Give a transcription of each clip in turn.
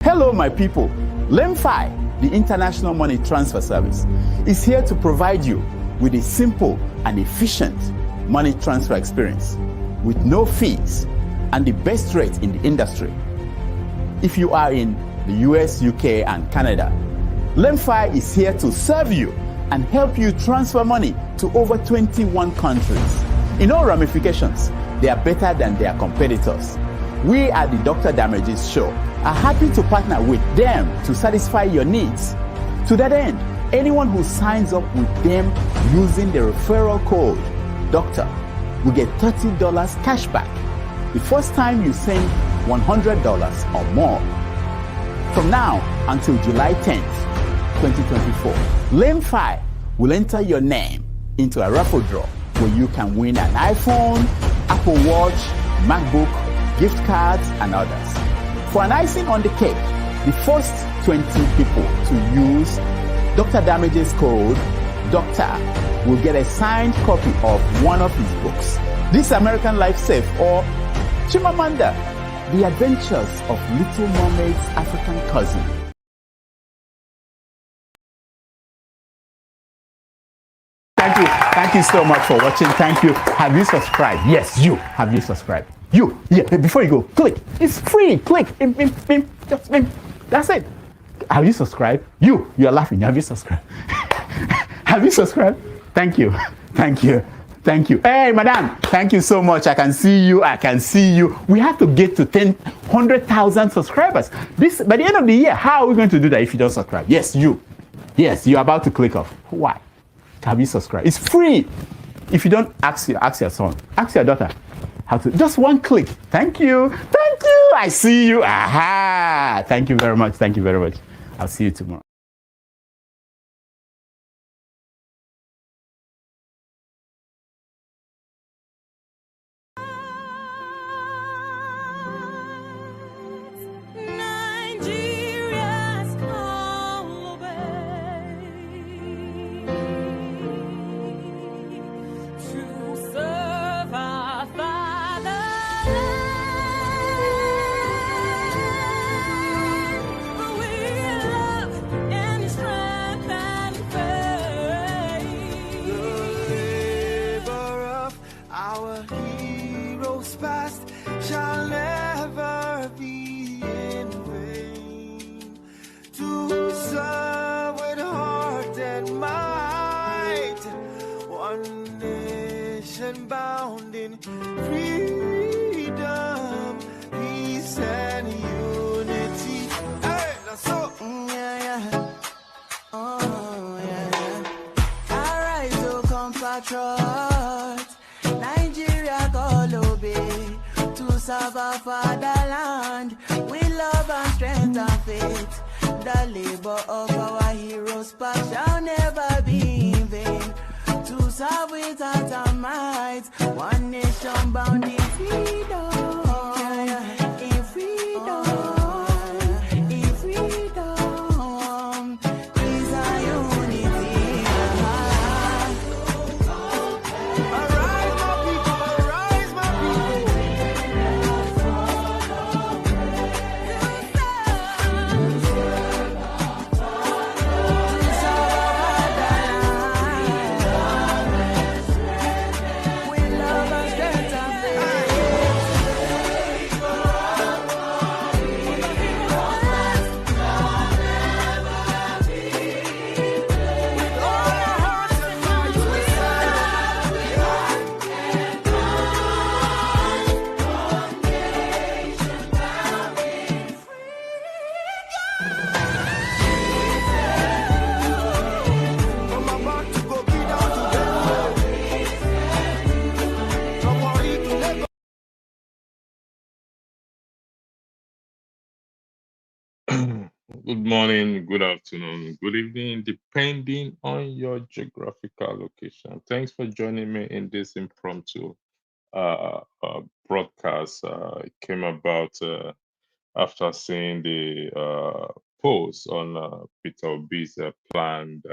Hello, my people. LEMFI, the International Money Transfer Service, is here to provide you with a simple and efficient money transfer experience with no fees and the best rate in the industry. If you are in the US, UK, and Canada, LEMFI is here to serve you and help you transfer money to over 21 countries. In all ramifications, they are better than their competitors. We at the Dr. Damages Show are happy to partner with them to satisfy your needs. To that end, anyone who signs up with them using the referral code DOCTOR will get $30 cash back the first time you send $100 or more. From now until July 10th, 2024, LEMFI will enter your name into a raffle draw where you can win an iPhone, Apple Watch, MacBook, gift cards, and others. For an icing on the cake, the first 20 people to use Dr. Damages code DOCTOR will get a signed copy of one of his books, This American Life Safe or Chimamanda, The Adventures of Little Mermaid's African Cousin. Thank you so much for watching. Thank you. Have you subscribed? Yes, you. Have you subscribed? You. Yeah, before you go, click. It's free. Click. Just that's it. Have you subscribed? You are laughing. Have you subscribed? Have you subscribed? Thank you. Thank you. Thank you. Hey, madam. Thank you so much. I can see you. I can see you. We have to get to 100,000 subscribers. By the end of the year, how are we going to do that if you don't subscribe? Yes, you. Yes, you're about to click off. Why? Have you subscribed? It's free. If you don't, ask your son, ask your daughter how to. Just one click. Thank you. Thank you. I see you. Aha. Thank you very much. Thank you very much. I'll see you tomorrow. Bound in freedom, peace, and unity. Hey, that's so. Yeah. Oh, yeah. Alright, so compatriots, Nigeria call obey to serve our fatherland with love and strength and faith. The labor of our heroes past shall never be in vain. To serve with heart and might, one nation bound in freedom, in freedom, in freedom, peace and unity. Arise, my people, arise, my Good morning, good afternoon, good evening, depending on your geographical location. Thanks for joining me in this impromptu broadcast. It came about after seeing the post on Peter Obi's planned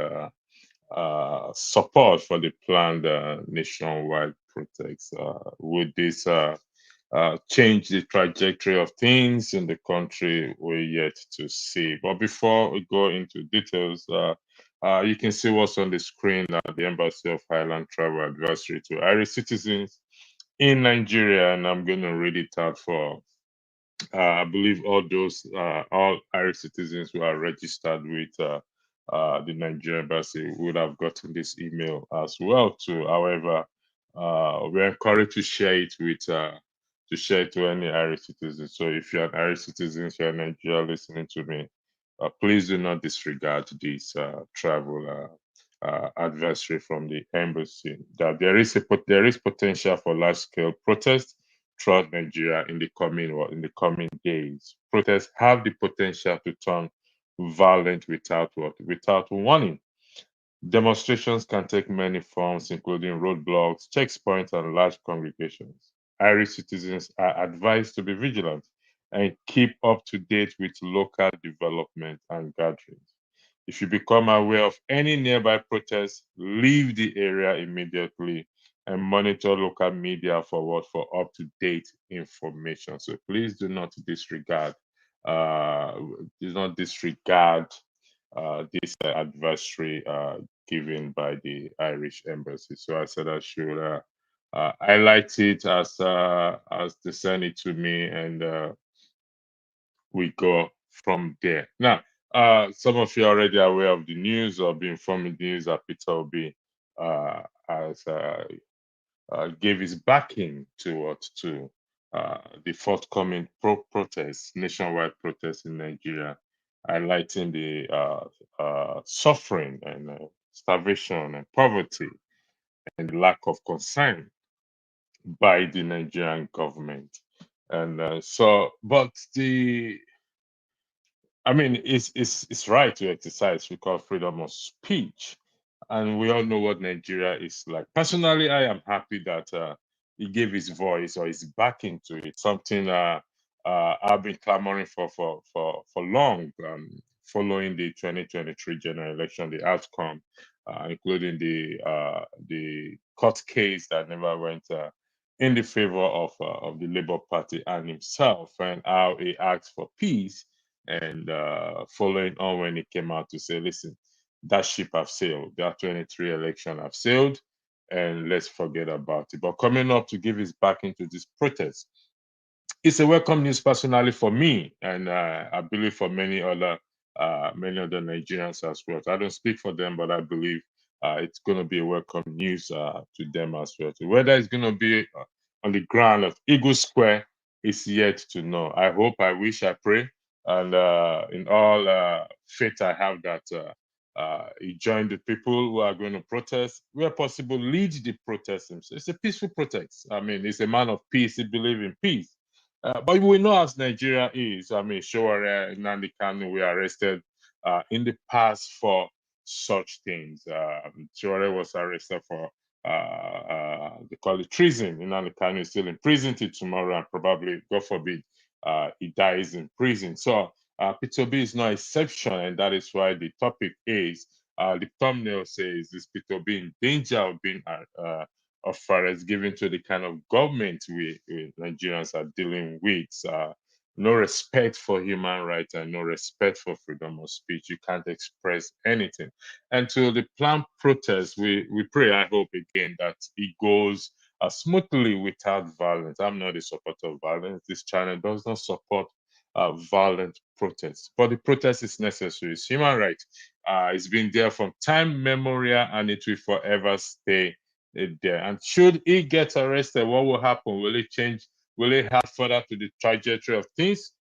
support for the planned nationwide protests with this change the trajectory of things in the country, we're yet to see. But before we go into details, you can see what's on the screen at the Embassy of Highland Travel Advisory to Irish citizens in Nigeria, and I'm going to read it out for I believe all Irish citizens who are registered with the Nigerian embassy would have gotten this email as well too. However, we're encouraged to share it to any Irish citizen. So if you're an Irish citizen, if you're in Nigeria listening to me, please do not disregard this travel advisory from the embassy. That there is potential for large scale protests throughout Nigeria in the coming days. Protests have the potential to turn violent without warning. Demonstrations can take many forms, including roadblocks, checkpoints, and large congregations. Irish citizens are advised to be vigilant and keep up to date with local development and gatherings. If you become aware of any nearby protests, leave the area immediately and monitor local media for up-to-date information. So please uh, do not disregard this advisory given by the Irish embassy. So I said I should highlight it as they send it to me, and we go from there. Now, some of you are already aware of the news or been informed of the news that Peter Obi has gave his backing to the forthcoming protests, nationwide protests in Nigeria, highlighting the suffering and starvation and poverty and lack of concern by the Nigerian government. And I mean, it's right to exercise we call freedom of speech, and we all know what Nigeria is like. Personally, I am happy that he gave his voice or his backing to it. Something I've been clamoring for long, following the 2023 general election, the outcome, including the court case that never went in the favor of the Labour Party and himself, and how he asked for peace, and following on when he came out to say, listen, that ship have sailed, that 23 election have sailed, and let's forget about it. But coming up to give his backing to this protest, it's a welcome news personally for me, and I believe for many other Nigerians as well. I don't speak for them, but I believe it's going to be a welcome news to them as well. So whether it's going to be on the ground of Eagle Square is yet to know. I hope, I wish, I pray, and in all faith I have that he joined the people who are going to protest, where possible, lead the protest himself. It's a peaceful protest. I mean, he's a man of peace. He believes in peace. But we know as Nigeria is, I mean, Showore, Nnamdi Kanu were arrested in the past for such things. Showore was arrested for, they call it treason. Nnamdi Kanu is still in prison till tomorrow, and probably, God forbid, he dies in prison. So Peter Obi is no exception, and that is why the topic is, the thumbnail says, is Peter Obi in danger of being of forest given to the kind of government we Nigerians are dealing with. No respect for human rights and no respect for freedom of speech. You can't express anything. And to the planned protest, we pray, I hope again, that it goes smoothly without violence. I'm not a supporter of violence. This channel does not support violent protests. But the protest is necessary. It's human rights. It's been there from time memorial, and it will forever stay there. And should he get arrested, what will happen? Will it change? Will it add further to the trajectory of things?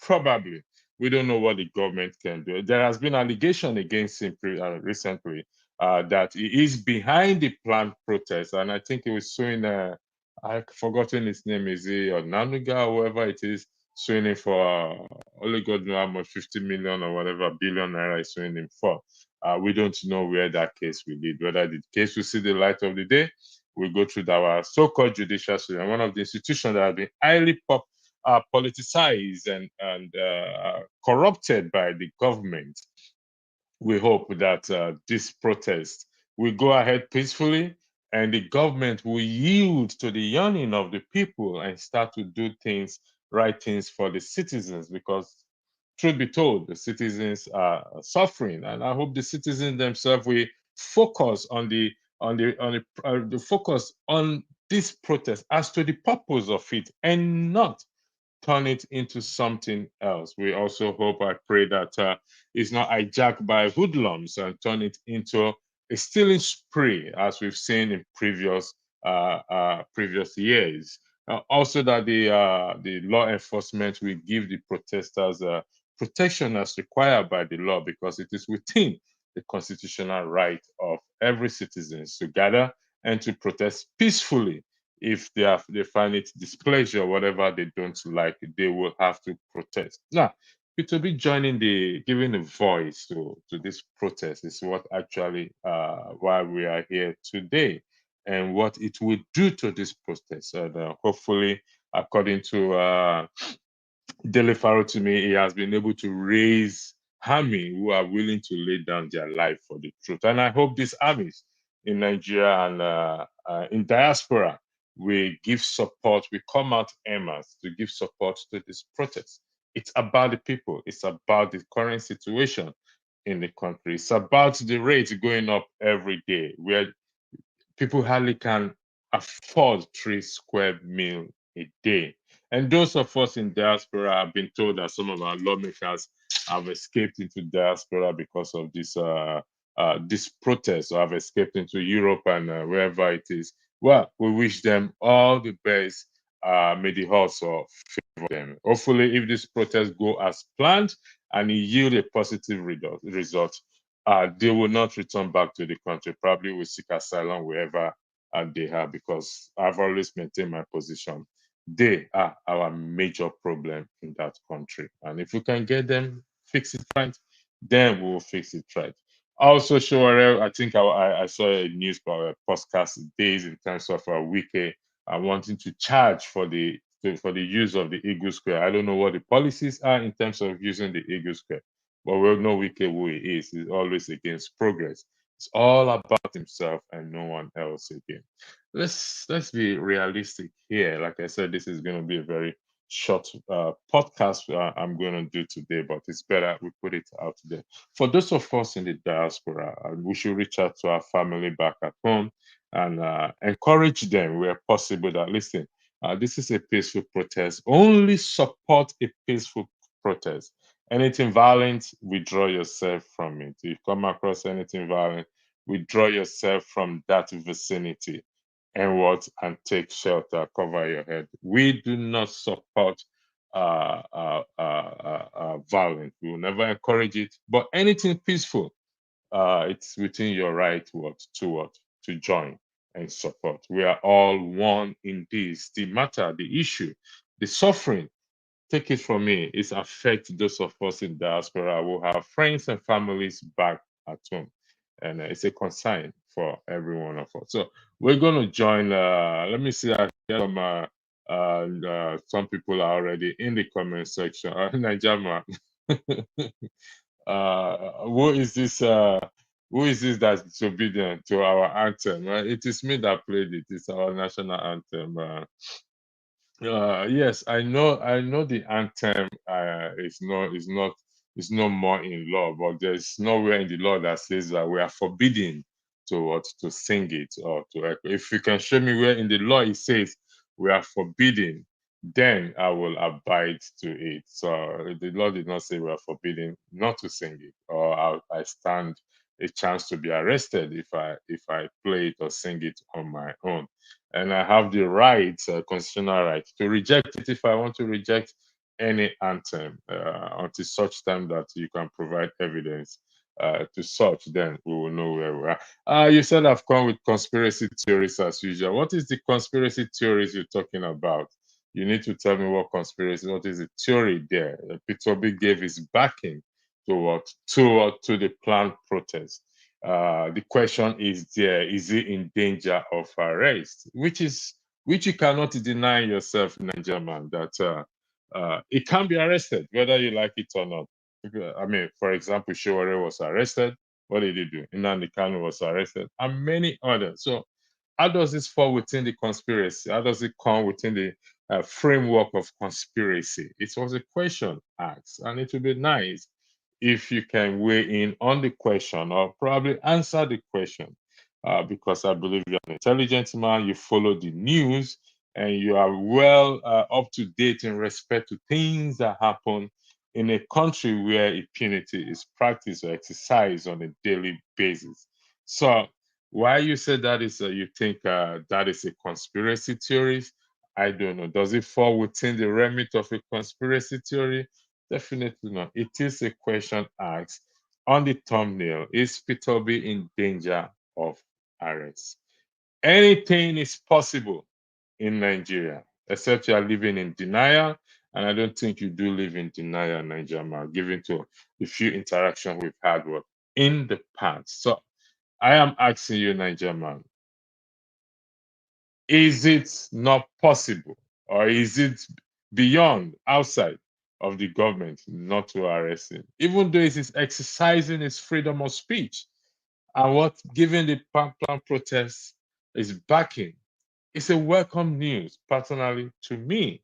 Probably. We don't know what the government can do. There has been allegation against him recently that he is behind the planned protest, and I think he was suing. I've forgotten his name. Is he Nanuga or whoever it is? Suing him for only God know how much, 50 million or whatever billion naira is suing him for. We don't know where that case will lead, whether the case will see the light of the day. We go through our so-called judicial system, one of the institutions that have been highly politicized and corrupted by the government. We hope that this protest will go ahead peacefully, and the government will yield to the yearning of the people and start to do things, right things for the citizens. Because truth be told, the citizens are suffering, and I hope the citizens themselves will focus on the focus on this protest as to the purpose of it, and not turn it into something else. We also hope, I pray, that it's not hijacked by hoodlums and turn it into a stealing spree, as we've seen in previous years. Also, that the law enforcement will give the protesters protection as required by the law, because it is within the constitutional right of every citizen to gather and to protest peacefully. If they find it displeasure, whatever they don't like, they will have to protest. Now, to be joining giving a voice to this protest is what actually why we are here today, and what it will do to this protest. And hopefully, according to Dele Farrow, to me, he has been able to raise army who are willing to lay down their life for the truth. And I hope these armies in Nigeria and in diaspora will give support, we come out emas to give support to this protest. It's about the people. It's about the current situation in the country. It's about the rate going up every day, where people hardly can afford 3 square meal a day. And those of us in diaspora have been told that some of our lawmakers have escaped into diaspora because of this protest, or have escaped into Europe and wherever it is. Well, we wish them all the best. May the also favor them. Hopefully, if this protest go as planned and it yield a positive result, they will not return back to the country. Probably will seek asylum wherever they are, because I've always maintained my position. They are our major problem in that country. And if we can get them fix it right, then we will fix it right. Also, sure, I think I saw a news podcast days in terms of Wiki wanting to charge for the use of the Eagle Square. I don't know what the policies are in terms of using the Eagle Square, but we know Wiki who he is. He's always against progress. It's all about himself and no one else again. Let's be realistic here. Like I said, this is going to be a very short podcast I'm going to do today, but it's better we put it out there. For those of us in the diaspora, we should reach out to our family back at home and encourage them where possible that, listen, this is a peaceful protest. Only support a peaceful protest. Anything violent, withdraw yourself from it. If you come across anything violent, withdraw yourself from that vicinity and take shelter, cover your head. We do not support violence. We will never encourage it. But anything peaceful, it's within your right to join and support. We are all one in this. The matter, the issue, the suffering, take it from me, it affects those of us in diaspora who have friends and families back at home. And it's a concern for every one of us. So we're going to join. Let me see. I hear some people are already in the comment section. Najama, who is this? Who is this that's disobedient to our anthem? It is me that played it. It's our national anthem. Yes, I know the anthem is no more in law, but there's nowhere in the law that says that we are forbidden to sing it or to echo. If you can show me where in the law it says we are forbidden, then I will abide to it. So the law did not say we are forbidden not to sing it, or I stand a chance to be arrested if I play it or sing it on my own. And I have the right, constitutional right, to reject it if I want to reject any anthem until such time that you can provide evidence to such. Then we will know where we are. You said I've come with conspiracy theories as usual. What is the conspiracy theories you're talking about? You need to tell me what is the theory there? Peter Obi gave his backing to the planned protest. The question is there, is he in danger of arrest? Which you cannot deny yourself, Nigerian, that it can be arrested, whether you like it or not. I mean, for example, Showore was arrested. What did he do? Nnamdi Kanu was arrested, and many others. So how does this fall within the conspiracy? How does it come within the framework of conspiracy? It was a question asked, and it would be nice if you can weigh in on the question or probably answer the question, because I believe you're an intelligent man, you follow the news, and you are well up to date in respect to things that happen in a country where impunity is practiced or exercised on a daily basis. So, why you say that is you think that is a conspiracy theory? I don't know. Does it fall within the remit of a conspiracy theory? Definitely not. It is a question asked on the thumbnail. Is Peter Obi in danger of arrest? Anything is possible in Nigeria, except you are living in denial. And I don't think you do live in denial, Nigeria, given to the few interactions we've had with in the past. So I am asking you, Nigeria, is it not possible, or is it beyond, outside of the government not to arrest him, even though it is exercising his freedom of speech? And what, given the plan protests, is backing? It's a welcome news, personally, to me,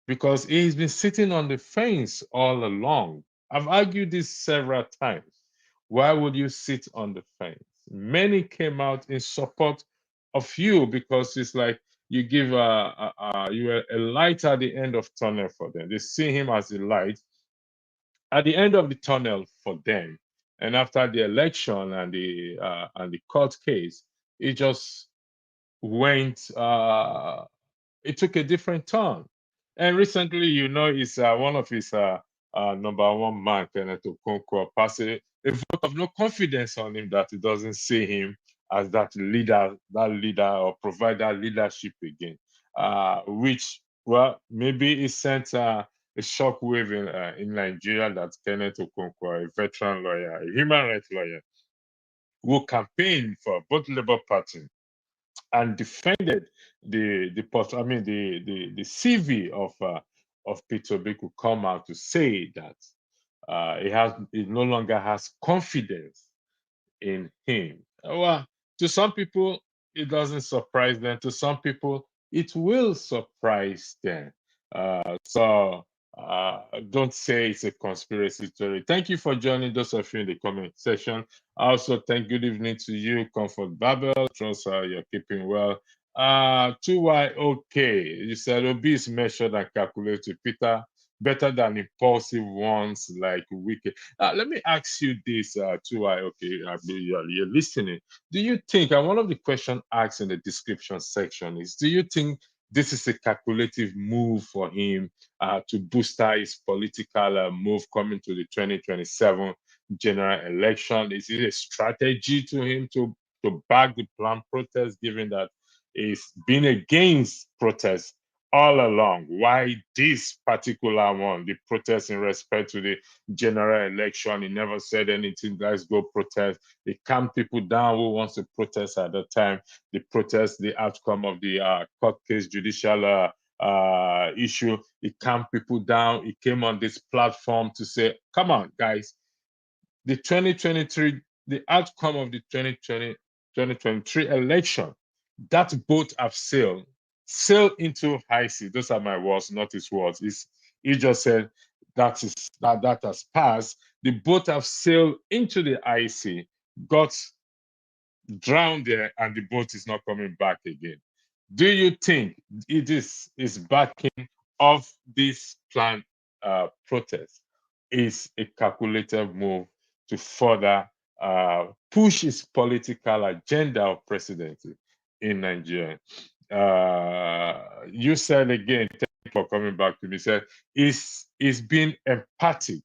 because he's been sitting on the fence all along. I've argued this several times. Why would you sit on the fence? Many came out in support of you because it's like you give you a light at the end of tunnel for them. They see him as a light at the end of the tunnel for them. And after the election and the court case, it just went it took a different turn. And recently, is one of his number one man, Kenneth Okonkwo, passed a vote of no confidence on him, that he doesn't see him as that leader, or provide that leadership again, which, well, maybe it sent a shockwave in Nigeria, that Kenneth Okonkwo, a veteran lawyer, a human rights lawyer, who campaigned for both Labour Party and defended the CV of Peter Obi, could come out to say that he no longer has confidence in him. Well, to some people, it doesn't surprise them. To some people, it will surprise them. So don't say it's a conspiracy theory. Thank you for joining, those of you in the comment section. Also, good evening to you, Comfort Babel. Trust you're keeping well. 2Y, okay. You said Obi is measured and calculated, Peter, better than impulsive ones like wicked. Let me ask you this, 2Y, okay, you're listening. Do you think, and one of the questions asked in the description section is, do you think this is a calculative move for him to booster his political move coming to the 2027 general election? Is it a strategy to him to back the planned protest, given that he's been against protests all along? Why this particular one, the protest in respect to the general election? He never said anything, let's go protest. They calm people down who wants to protest at the time. The protest, the outcome of the court case, judicial issue, he calmed people down. He came on this platform to say, come on, guys, the 2023, the outcome of the 2023 election, that boat have sailed into high sea. Those are my words, not his words. He just said that has passed. The boat have sailed into the high sea, got drowned there, and the boat is not coming back again. Do you think it is backing of this planned protest is a calculated move to further push his political agenda of presidency in Nigeria? You said again, thank you for coming back to me, said is being empathy,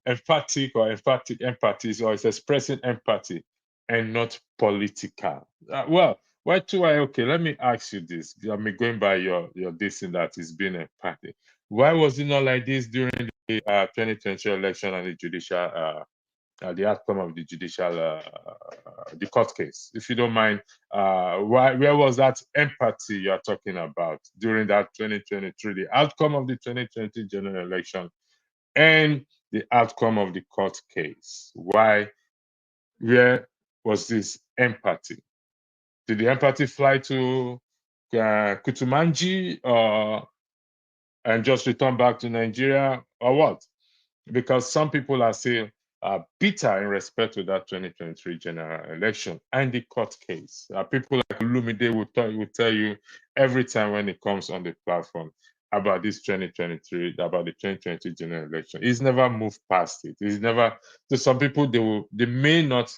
or empathy, or it's expressing empathy and not political. Well, why do I? Okay, let me ask you this. I mean, going by your this and that is being empathic. Why was it not like this during the 2020 election and the judicial, the outcome of the judicial, the court case? If you don't mind, where was that empathy you are talking about during that 2023, the outcome of the 2020 general election and the outcome of the court case? Where was this empathy? Did the empathy fly to Kutumanji and just return back to Nigeria, or what? Because some people are still bitter in respect to that 2023 general election and the court case. People like Lumide will tell you every time when it comes on the platform about this 2023, about the 2023 general election. He's never moved past it. He's never. To some people, they may not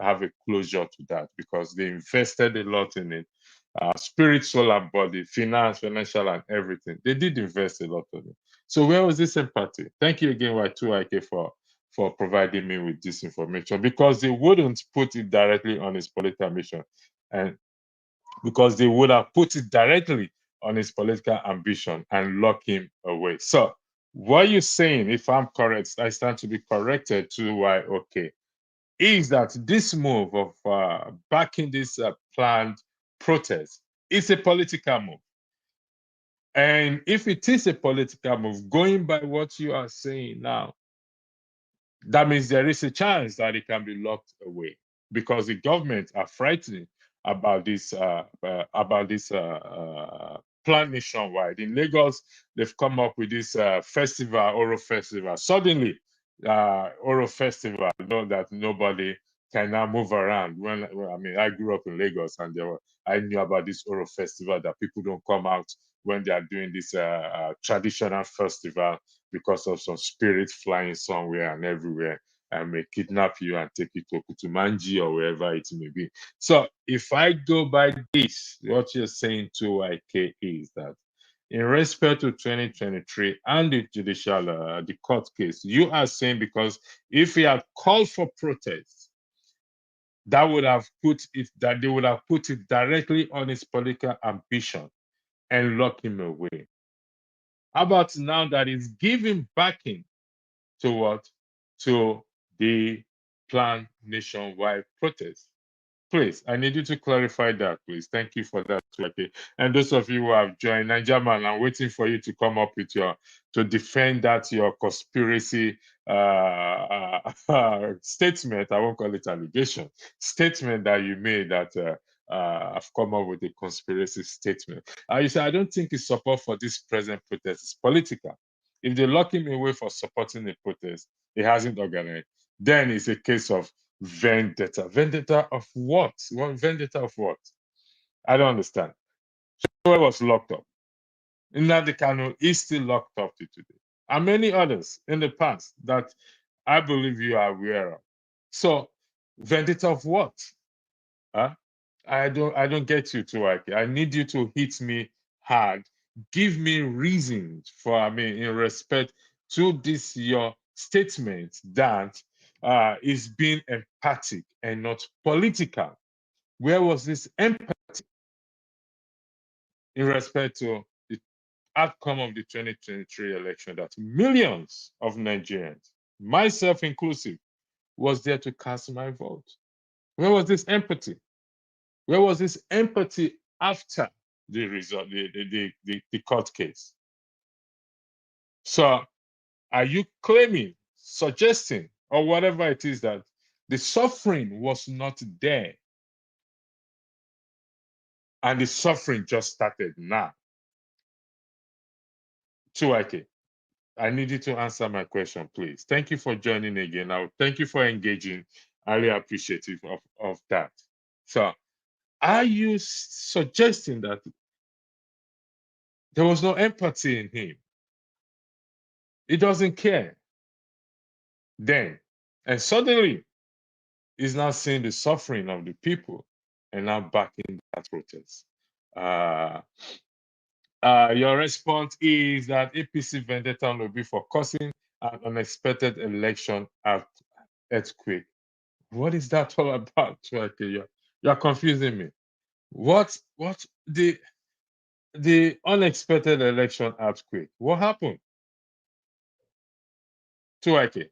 have a closure to that because they invested a lot in it. Spirit, soul, and body, finance, financial, and everything. They did invest a lot in it. So where was this empathy? Thank you again, Y2IK, for providing me with this information, because they wouldn't put it directly on his political mission, and because they would have put it directly on his political ambition and lock him away. So what you're saying, if I'm correct, I stand to be corrected to Y2IK, is that this move of backing this planned protest is a political move. And if it is a political move, going by what you are saying now, that means there is a chance that it can be locked away, because the government are frightened about this plan nationwide. In Lagos, they've come up with this festival, Oro Festival. Suddenly, Oro Festival, that nobody can now move around. I mean, I grew up in Lagos, and I knew about this Oro Festival, that people don't come out when they are doing this traditional festival because of some spirits flying somewhere and everywhere and may kidnap you and take you to Kutumanji or wherever it may be. So if I go by this, what you're saying to IK is that in respect to 2023 and the judicial, the court case, you are saying because if he had called for protests, that would have put it, that they would have put it directly on his political ambition and lock him away. How about now that he's giving backing to what? To the planned nationwide protest? Please, I need you to clarify that, please. Thank you for that. Okay. And those of you who have joined Nigeria, I'm waiting for you to come up with to defend that, your conspiracy statement. I won't call it allegation. Statement that you made that I've come up with a conspiracy statement. You say, I don't think his support for this present protest is political. If they lock him away for supporting the protest, he hasn't organized, then it's a case of vendetta. Vendetta of what? What vendetta of what? I don't understand. Who was locked up? Nnamdi Kanu is still locked up to today, and many others in the past that I believe you are aware of. So, vendetta of what? Huh? I don't get you to IK. I need you to hit me hard. Give me reasons for, in respect to this your statement that is being empathic and not political. Where was this empathy in respect to the outcome of the 2023 election that millions of Nigerians, myself inclusive, was there to cast my vote? Where was this empathy? Where was this empathy after the result, the court case? So are you claiming, suggesting, or whatever it is, that the suffering was not there and the suffering just started now? Chuake, I need you to answer my question, please. Thank you for joining again. Thank you for engaging. I really appreciative of that. So are you suggesting that there was no empathy in him? He doesn't care then. And suddenly, he's now seeing the suffering of the people and now backing that protest. Your response is that APC vendetta will be for causing an unexpected election earthquake. What is that all about? You're confusing me. What the unexpected election earthquake? What happened? Tuake,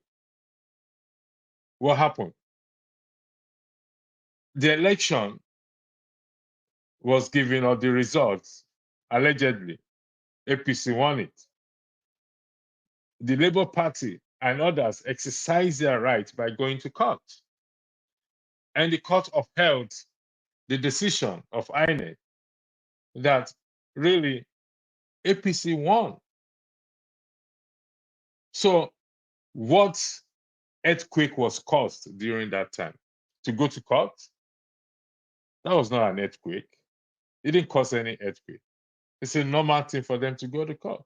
what happened? The election was given, or the results, allegedly, APC won it. The Labour Party and others exercised their right by going to court. And the court upheld the decision of INEC that really APC won. So what earthquake was caused during that time? To go to court? That was not an earthquake. It didn't cause any earthquake. It's a normal thing for them to go to court.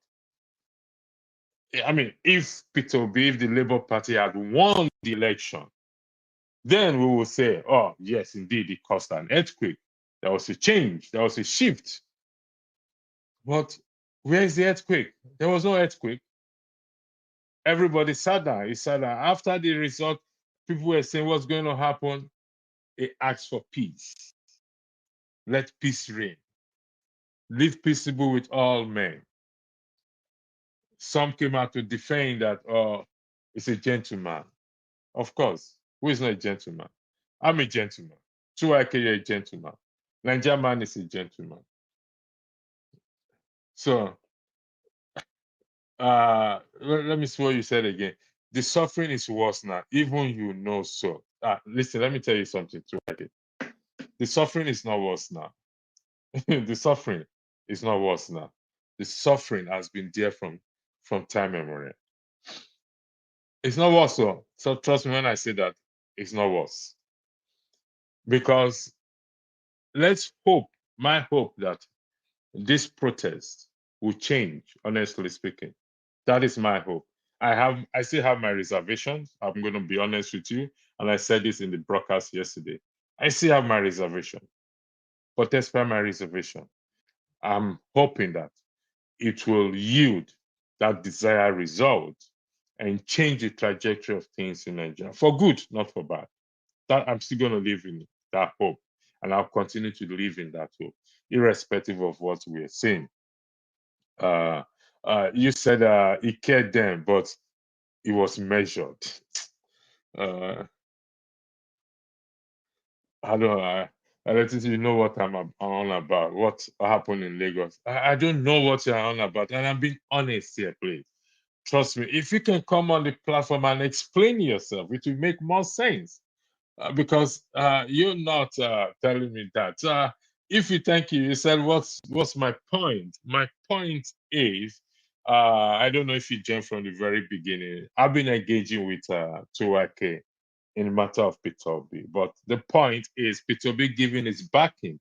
I mean, if Peter Obi, if the Labour Party had won the election, then we will say, oh, yes, indeed, it caused an earthquake. There was a change, there was a shift. But where is the earthquake? There was no earthquake. Everybody sat down. He sat down. After the result, people were saying, what's going to happen? He asked for peace. Let peace reign. Live peaceable with all men. Some came out to defend that, oh, it's a gentleman. Of course, who is not a gentleman? I'm a gentleman. Chuwake, you're a gentleman. Nigerian man is a gentleman. So, let me see what you said again. The suffering is worse now, even you know so. Listen, let me tell you something, Chuwake. The suffering is not worse now. The suffering is not worse now. The suffering has been there from time immemorial. It's not worse, so trust me when I say that it's not worse. Because let's hope, my hope that this protest will change, honestly speaking. That is my hope. I still have my reservations. I'm going to be honest with you. And I said this in the broadcast yesterday. I still have my reservation. But despite my reservation, I'm hoping that it will yield that desired result and change the trajectory of things in Nigeria for good, not for bad. That I'm still going to live in that hope, and I'll continue to live in that hope, irrespective of what we are saying. You said he cared then, but it was measured. Uh, I don't think you know what I'm on about. What happened in Lagos? I don't know what you're on about, and I'm being honest here, please. Trust me. If you can come on the platform and explain yourself, it will make more sense. Because you're not telling me that. If you thank you said, what's my point? My point is, I don't know if you joined from the very beginning. I've been engaging with Tuwake in the matter of Peter Obi, but the point is Peter Obi giving his backing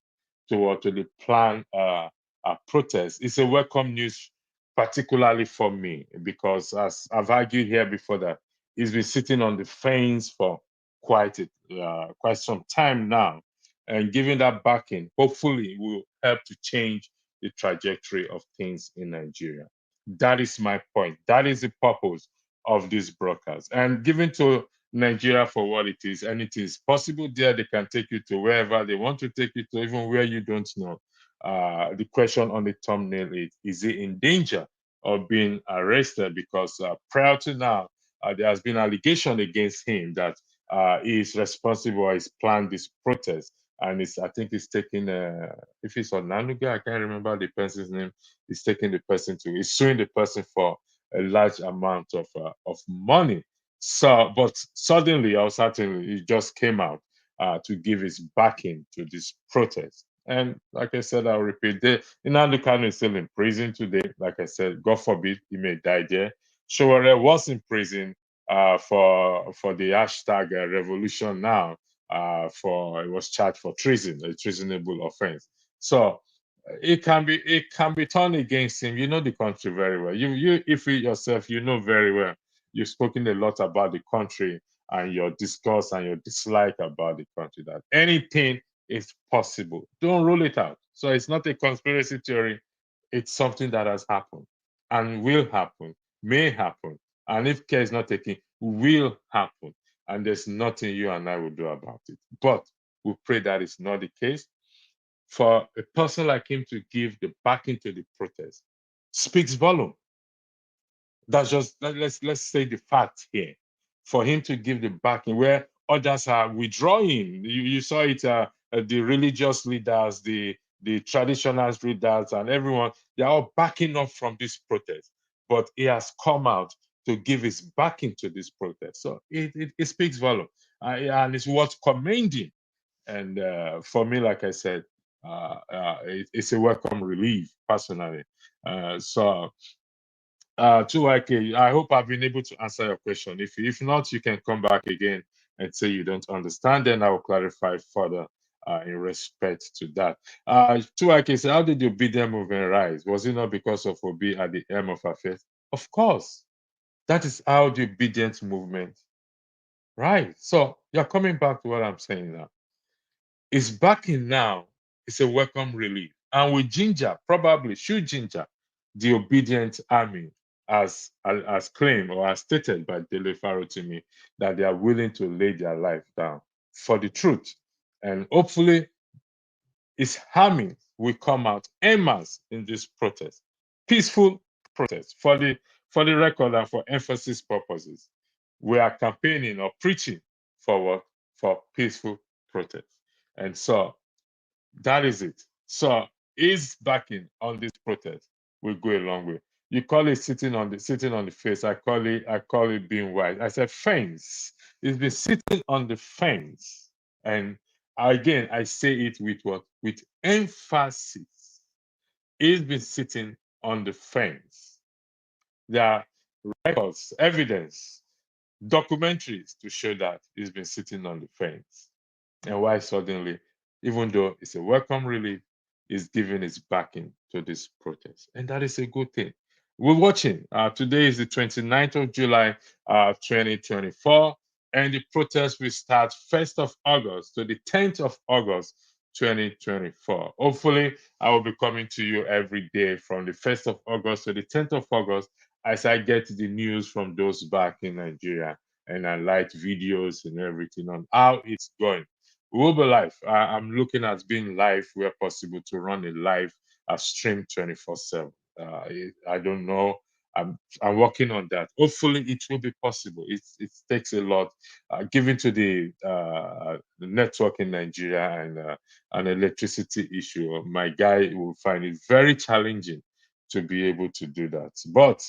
to the plan protest. It's a welcome news, particularly for me, because as I've argued here before that he's been sitting on the fence for quite some time now, and giving that backing hopefully will help to change the trajectory of things in Nigeria. That is my point. That is the purpose of this broadcast, and giving to Nigeria for what it is, and it is possible there they can take you to wherever they want to take you to, even where you don't know. The question on the thumbnail is he in danger of being arrested? Because prior to now, there has been allegation against him that he is responsible or he's planned this protest. And I think he's taking, if it's on Nanuga, I can't remember the person's name, he's taking the person he's suing the person for a large amount of money. So, but suddenly or certainly, he just came out to give his backing to this protest. And like I said, I'll repeat, Nnamdi Kanu is still in prison today. Like I said, God forbid he may die there. Sowore was in prison for the hashtag revolution now. He was charged for treason, a treasonable offense. So it can be turned against him. You know the country very well. If you yourself, you know very well. You've spoken a lot about the country and your discourse and your dislike about the country. That anything is possible. Don't rule it out. So it's not a conspiracy theory. It's something that has happened and will happen, may happen. And if care is not taken, will happen. And there's nothing you and I will do about it. But we pray that is not the case. For a person like him to give the backing to the protest speaks volume. That's just, let's say the fact here. For him to give the backing where others are withdrawing. You saw it, the religious leaders, the traditional leaders, and everyone, they're all backing up from this protest. But he has come out to give his backing to this protest. So it speaks volume. And it's worth commending. And for me, like I said, it's a welcome relief personally. So, 2YK, I hope I've been able to answer your question. If not, you can come back again and say you don't understand, then I will clarify further in respect to that. 2YK said, how did the Obidients movement rise? Was it not because of Obi at the helm of affairs? Of course. That is how the Obidients movement rise. So you're coming back to what I'm saying now. It's backing now. It's a welcome relief. And with ginger, probably should ginger the obedient army as claimed or as stated by Dele Faro to me, that they are willing to lay their life down for the truth. And hopefully its army will come out en masse in this protest. Peaceful protest. For the record and for emphasis purposes, we are campaigning or preaching for what? For peaceful protest. And so that is it. So his backing on this protest will go a long way. You call it sitting on the face. I call it being wise. I said fence. It's been sitting on the fence. And again, I say it with what? With emphasis. He's been sitting on the fence. There are records, evidence, documentaries to show that he's been sitting on the fence. And why suddenly, even though it's a welcome relief, is giving its backing to this protest. And that is a good thing. We're watching. Today is the 29th of July, 2024, and the protest will start 1st of August to the 10th of August, 2024. Hopefully, I will be coming to you every day from the 1st of August to the 10th of August as I get the news from those back in Nigeria, and I light videos and everything on how it's going. We'll be live. I'm looking at being live where possible, to run a live stream 24/7. I don't know. I'm working on that. Hopefully, it will be possible. It takes a lot, given to the network in Nigeria and an electricity issue. My guy will find it very challenging to be able to do that. But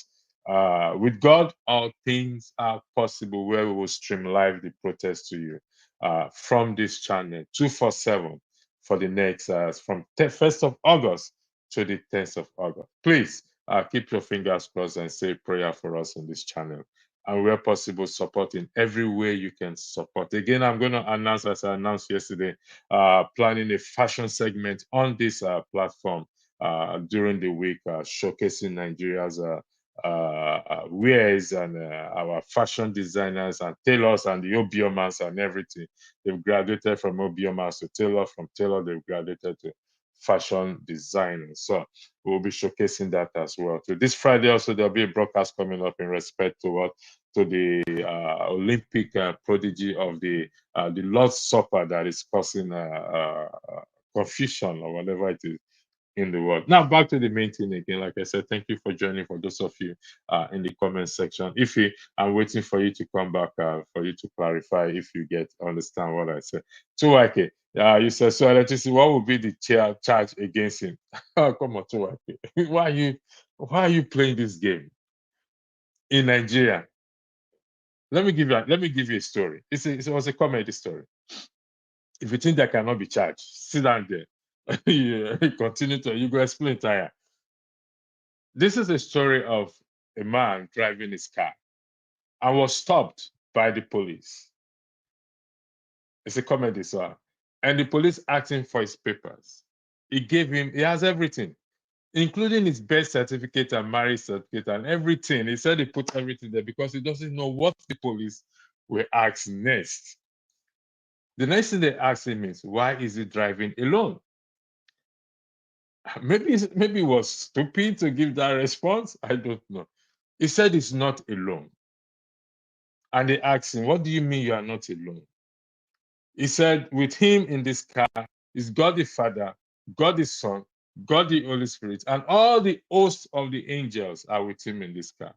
with God, all things are possible, where we will stream live the protest to you from this channel 247 for the next, from 1st of August to the 10th of August. Please keep your fingers crossed and say prayer for us on this channel. And where possible, support in every way you can support. Again, I'm going to announce, as I announced yesterday, planning a fashion segment on this platform during the week, showcasing Nigeria's wares and our fashion designers and tailors and the Obiomans and everything. They've graduated from Obiomas to tailor, from tailor they've graduated to fashion designers. So we'll be showcasing that as well. So this Friday also there'll be a broadcast coming up in respect to what, to the Olympic prodigy of the Lord's Supper that is causing confusion or whatever it is in the world. Now back to the main thing again. Like I said, thank you for joining. For those of you in the comment section, I'm waiting for you to come back for you to clarify if you understand what I said. 2YK, you said, so electricity, what would be the charge against him? Oh, come on, 2YK. Why are you playing this game in Nigeria? Let me give you a story. It was a comedy story. If you think that cannot be charged, sit down there. You go explain tire. This is a story of a man driving his car and was stopped by the police. It's a comedy, sir. And the police asked him for his papers. He has everything, including his birth certificate and marriage certificate and everything. He said he put everything there because he doesn't know what the police will ask next. The next thing they asked him is, why is he driving alone? Maybe he was stupid to give that response. I don't know. He said he's not alone. And they asked him, what do you mean you are not alone? He said, with him in this car is God the Father, God the Son, God the Holy Spirit, and all the hosts of the angels are with him in this car.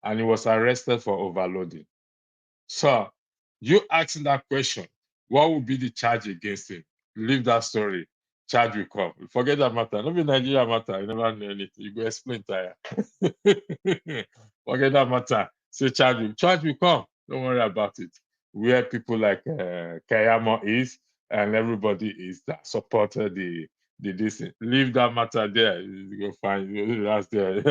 And he was arrested for overloading. So you asking that question, what would be the charge against him? Leave that story. Charge will come. Forget that matter. Not be Nigeria matter. You never know anything. You go explain tire. Forget that matter. Say charge will come. Don't worry about it. Where people like Kayamo is, and everybody is that supported the this. Leave that matter there. You go find that's there.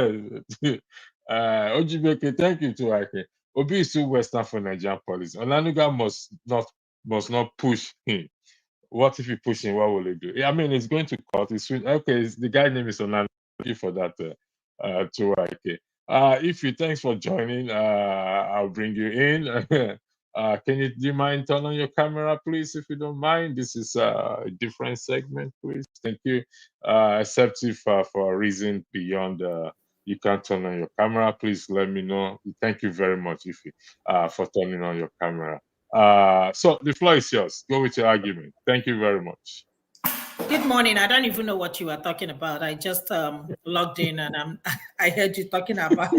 Ojibeke, thank you to Ike. Obi is too Western for Nigerian police. Onanuga must not push him. What if you push him? What will he do? I mean, it's going to court. Okay. The guy name is Onanuga. Thank you for that. To Ike. If thanks for joining. I'll bring you in. Do you mind turn on your camera, please, if you don't mind? This is a different segment, please. Thank you. Except if for a reason beyond you can't turn on your camera, please let me know. Thank you very much, Ify, for turning on your camera. So the floor is yours. Go with your argument. Thank you very much. Good morning. I don't even know what you were talking about. I just logged in and I heard you talking about.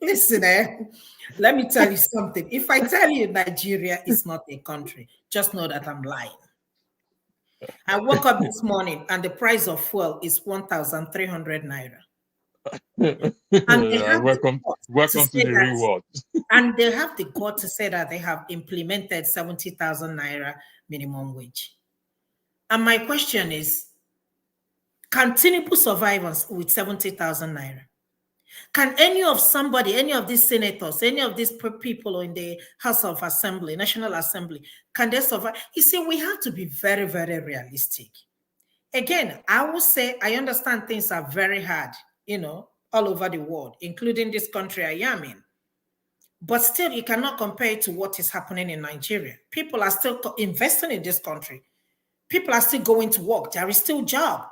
Listen, let me tell you something. If I tell you Nigeria is not a country, just know that I'm lying. I woke up this morning and the price of fuel is 1,300 naira. And welcome to the real world. And they have the gut to say that they have implemented 70,000 naira minimum wage. And my question is, can Tinubu survive with 70,000 naira? Can any of these senators, any of these people in the House of Assembly, National Assembly, can they survive? You see, we have to be very, very realistic. Again, I will say, I understand things are very hard, all over the world, including this country I am in. But still, you cannot compare it to what is happening in Nigeria. People are still investing in this country. People are still going to work. There is still job.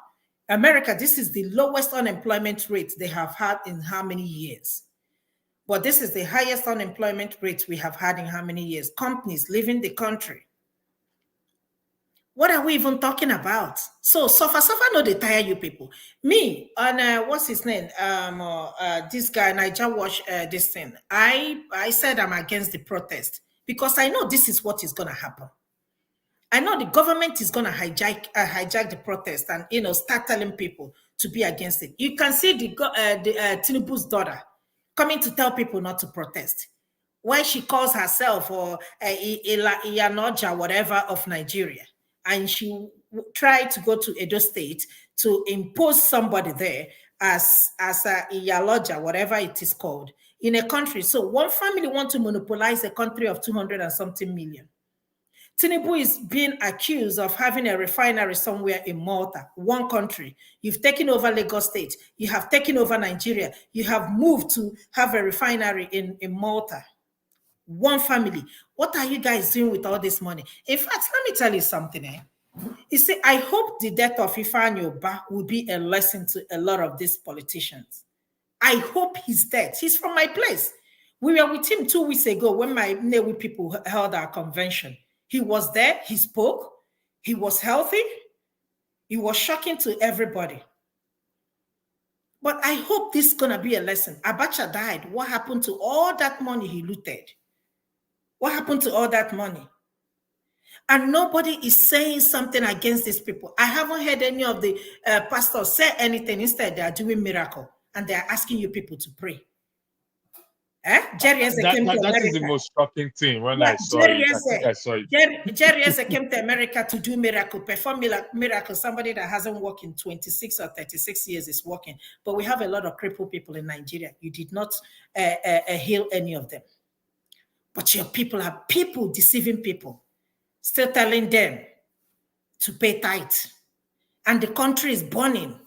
America, this is the lowest unemployment rate they have had in how many years? But this is the highest unemployment rate we have had in how many years? Companies leaving the country. What are we even talking about? So suffer no they tire you people. Me and what's his name? This guy Niger watch this thing. I said I'm against the protest because I know this is what is gonna happen. I know the government is going to hijack the protest and, start telling people to be against it. You can see the Tinubu's daughter coming to tell people not to protest. Why she calls herself or Iyanoja, whatever, of Nigeria. And she tried to go to Edo State to impose somebody there as a Iyaloja, whatever it is called, in a country. So one family wants to monopolize a country of 200 and something million. Tinubu is being accused of having a refinery somewhere in Malta, one country. You've taken over Lagos State. You have taken over Nigeria. You have moved to have a refinery in Malta. One family. What are you guys doing with all this money? In fact, let me tell you something. You see, I hope the death of Ifeanyi Oba will be a lesson to a lot of these politicians. I hope he's dead. He's from my place. We were with him 2 weeks ago when my Newi people held our convention. He was there, he spoke, he was healthy, he was shocking to everybody. But I hope this is going to be a lesson. Abacha died. What happened to all that money he looted? What happened to all that money? And nobody is saying something against these people. I haven't heard any of the pastors say anything. Instead, they are doing miracle and they are asking you people to pray. Jerry Eze came to America. That is the most shocking thing when I saw it. I saw it. Jerry Eze came to America to do miracle, perform miracle. Somebody that hasn't worked in 26 or 36 years is working. But we have a lot of crippled people in Nigeria. You did not heal any of them. But your people are people deceiving people, still telling them to pay tithe. And the country is burning.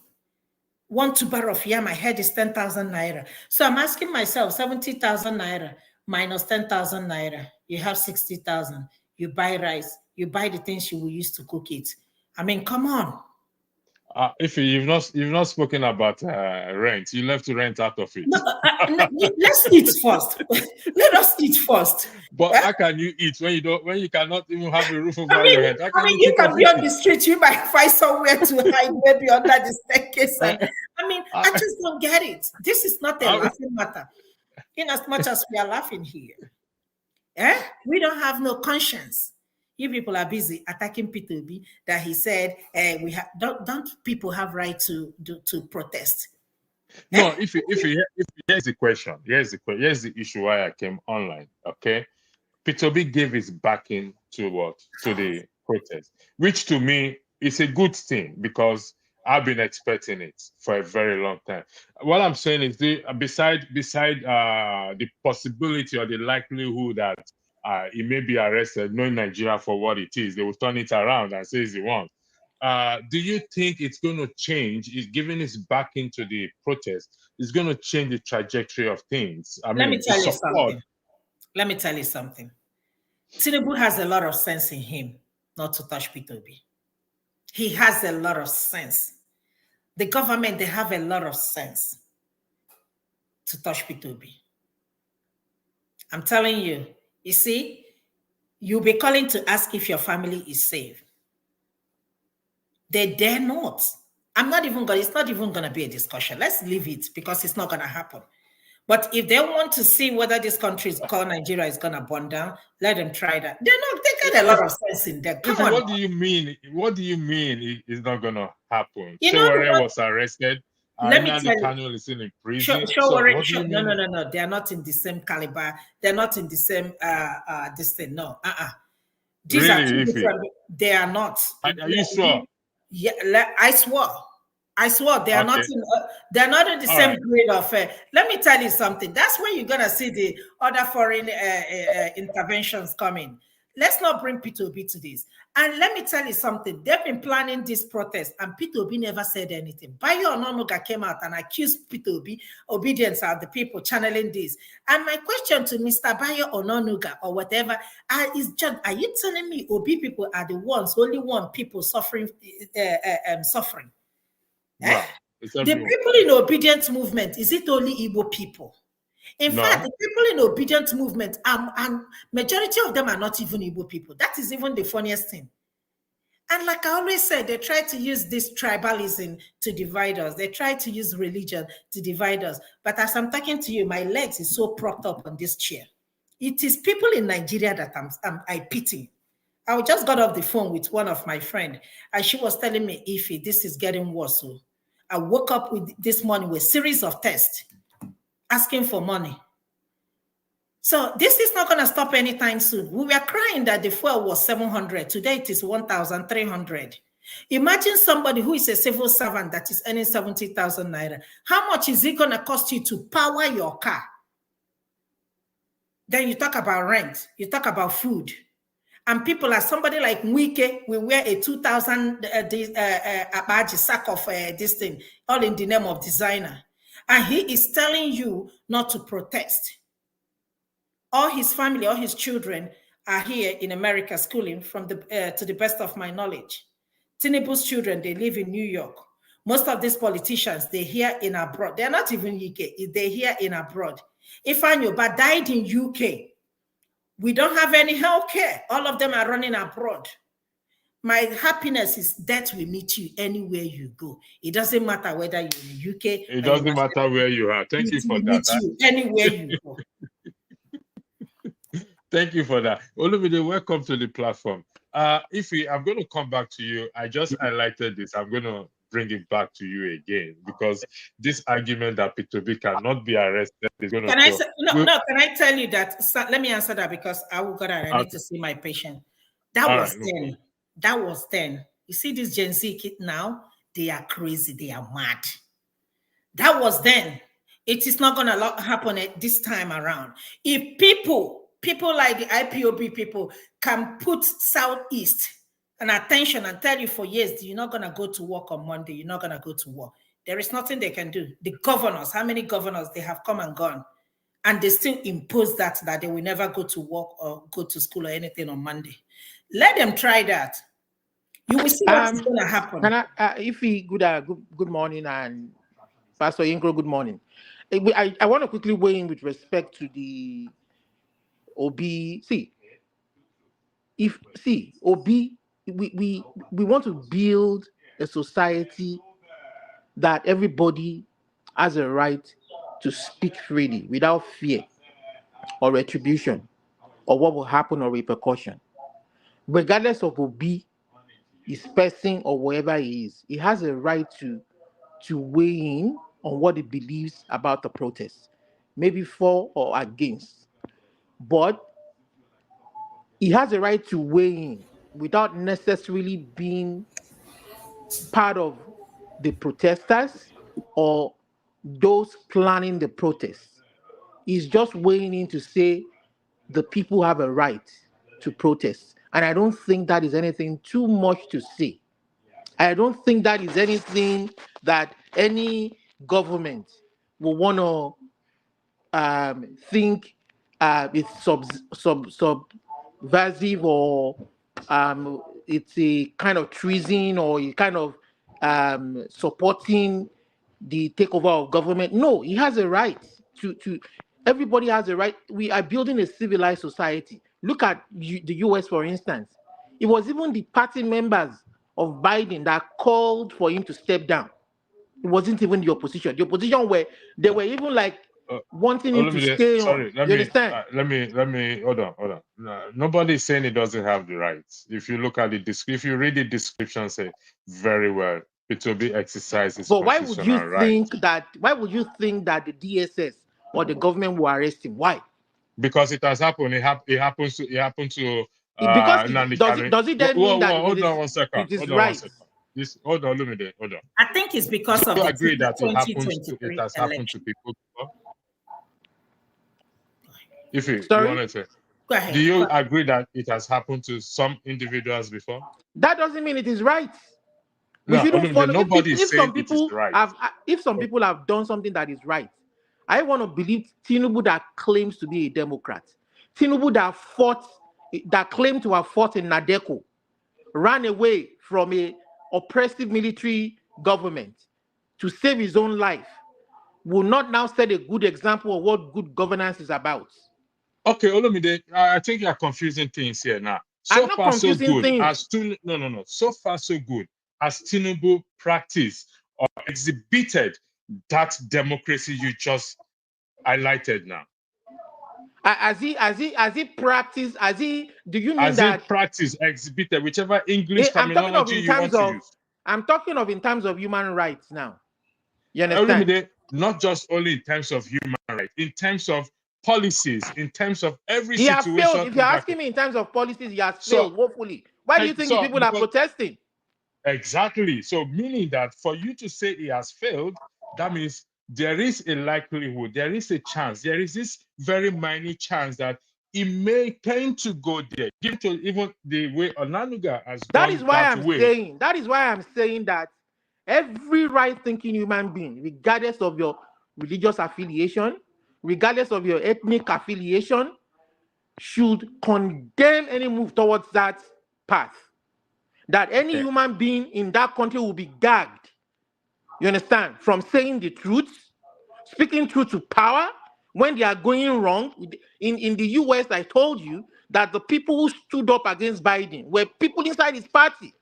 1 tuber of yam, I heard is 10,000 naira. So I'm asking myself, 70,000 naira minus 10,000 naira, you have 60,000. You buy rice, you buy the things you will use to cook it. I mean, come on. If you've not spoken about rent, you left to rent out of it. No, let's eat first. Let us eat first. But how can you eat when you cannot even have a roof over your head? You can be on the street. You might find somewhere to hide, maybe under the staircase. I just don't get it. This is not a laughing matter. In as much as we are laughing here, we don't have no conscience. You people are busy attacking P2B that he said don't people have right to protest? No, if here's the question. Here's the issue why I came online. Okay, P2B gave his backing to what? To the protest, which to me is a good thing because I've been expecting it for a very long time. What I'm saying is, beside the possibility or the likelihood that he may be arrested, knowing Nigeria for what it is, they will turn it around and say it's the one. Do you think it's going to change? Is giving his back into the protest is going to change the trajectory of things? I Let me mean, tell you something. Let me tell you something. Tinubu has a lot of sense in him not to touch P2B. He has a lot of sense. The government, they have a lot of sense to touch P2B. I'm telling you, you see, you'll be calling to ask if your family is safe. They dare not. It's not even going to be a discussion. Let's leave it because it's not going to happen. But if they want to see whether this country is called Nigeria is going to burn down, let them try that. They got a lot of sense in there. Come on. What do you mean? What do you mean it's not going to happen? You know Showore was arrested. Let me tell you. Kanu is still in prison. No. They are not in the same caliber. They're not in the same this thing. No. These really, are two different. They are not. Are you sure? Yeah, I swore they are not in. They're not in the same grade of. Let me tell you something. That's when you're gonna see the other foreign interventions coming. Let's not bring P2B to this. And let me tell you something. They've been planning this protest, and P2B never said anything. Bayo Ononuga came out and accused P2B, Obedience are the people channeling this. And my question to Mr. Bayo Ononuga or whatever is just: are you telling me Obi people are the ones, only one people suffering? Suffering? No, the people in Obidients Movement, is it only Igbo people? In fact, the people in Obidients Movement, and majority of them are not even Igbo people. That is even the funniest thing. And like I always said, they try to use this tribalism to divide us. They try to use religion to divide us. But as I'm talking to you, my legs is so propped up on this chair. It is people in Nigeria that I pity. I just got off the phone with one of my friends, and she was telling me, Ify, this is getting worse. So I woke up this morning with a series of tests asking for money. So this is not going to stop anytime soon. We were crying that the fuel was 700. Today it is 1,300. Imagine somebody who is a civil servant that is earning 70,000 naira. How much is it going to cost you to power your car? Then you talk about rent. You talk about food. And people like somebody like Mwike will wear a 2,000 sack of this thing, all in the name of designer. And he is telling you not to protest. All his family, all his children are here in America schooling from to the best of my knowledge. Tinubu's children, they live in New York. Most of these politicians, they're here in abroad. They're not even UK, they're here in abroad. Ifeanyi died in UK. We don't have any health care. All of them are running abroad. My happiness is that we meet you anywhere you go. It doesn't matter whether you're in the UK. It doesn't matter where you are. Thank you for that. You anywhere you go. Thank you for that. Olumide, welcome to the platform. Ify, I'm going to come back to you. I just highlighted this. I'm going to bring it back to you again because this argument that P2B cannot be arrested is going to. Can I tell you that? Let me answer that because I need to see my patient. That was then. That was then. You see this Gen Z kid now, they are crazy, they are mad. That was then. It is not going to happen this time around. If people like the IPOB people can put Southeast and attention and tell you for years, you're not going to go to work on Monday, you're not going to go to work. There is nothing they can do. The governors, how many governors, they have come and gone. And they still impose that they will never go to work or go to school or anything on Monday. Let them try that. You will see what's going to happen. Can Ify, good morning, and Pastor Ingro, good morning. I want to quickly weigh in with respect to the Obi. Obi, we want to build a society that everybody has a right to speak freely without fear or retribution or what will happen or repercussion. Regardless of Obi, his person or wherever he is, he has a right to weigh in on what he believes about the protest, maybe for or against. But he has a right to weigh in without necessarily being part of the protesters or those planning the protests. He's just weighing in to say the people have a right to protest. And I don't think that is anything too much to say. I don't think that is anything that any government will want to think it's subversive, or it's a kind of treason, or a kind of supporting the takeover of government. No, he has a right to everybody has a right. We are building a civilized society. Look at the US, for instance. It was even the party members of Biden that called for him to step down. It wasn't even the opposition. The opposition they were even like wanting him to stay on. You understand? Let me hold on. No, nobody's saying he doesn't have the rights. If you look at if you read the description, say very well, it will be exercises. But why would you think that? Why would you think that the DSS or the government will arrest him? Why? Because it has happened. It happened to. Because does it then mean that hold on one second. It is right? Hold on, Lumide, hold on. I think it's because of you the agree that it has happened election. to people before? If you want to say, go ahead. Do you agree that it has happened to some individuals before? That doesn't mean it is right. No, nobody is saying it is right. If some people have done something that is right, I want to believe Tinubu, that claims to be a Democrat, Tinubu that claimed to have fought in Nadeko, ran away from a oppressive military government to save his own life, will not now set a good example of what good governance is about. Okay, Olumide, I think you're confusing things here now. I'm not confusing things. So far, so good. As Tinubu practiced or exhibited that democracy you just highlighted now. As he practiced, do you mean as that? As he practiced, exhibited, whichever English terminology you want to use. I'm talking of in terms of human rights now. You understand? Not just only in terms of human rights, in terms of policies, in terms of every he situation. Has failed. If you're asking me in terms of policies, he has failed woefully. Why do you think the people are protesting? Exactly. So meaning that for you to say he has failed, that means there is a likelihood, there is a chance, there is this very minute chance that he may tend to go there, given to even the way Onanuga has that is why I'm saying that every right-thinking human being, regardless of your religious affiliation, regardless of your ethnic affiliation, should condemn any move towards that path. That any human being in that country will be gagged, you understand, from saying the truth, speaking truth to power when they are going wrong. In the US, I told you that the people who stood up against Biden were people inside his party.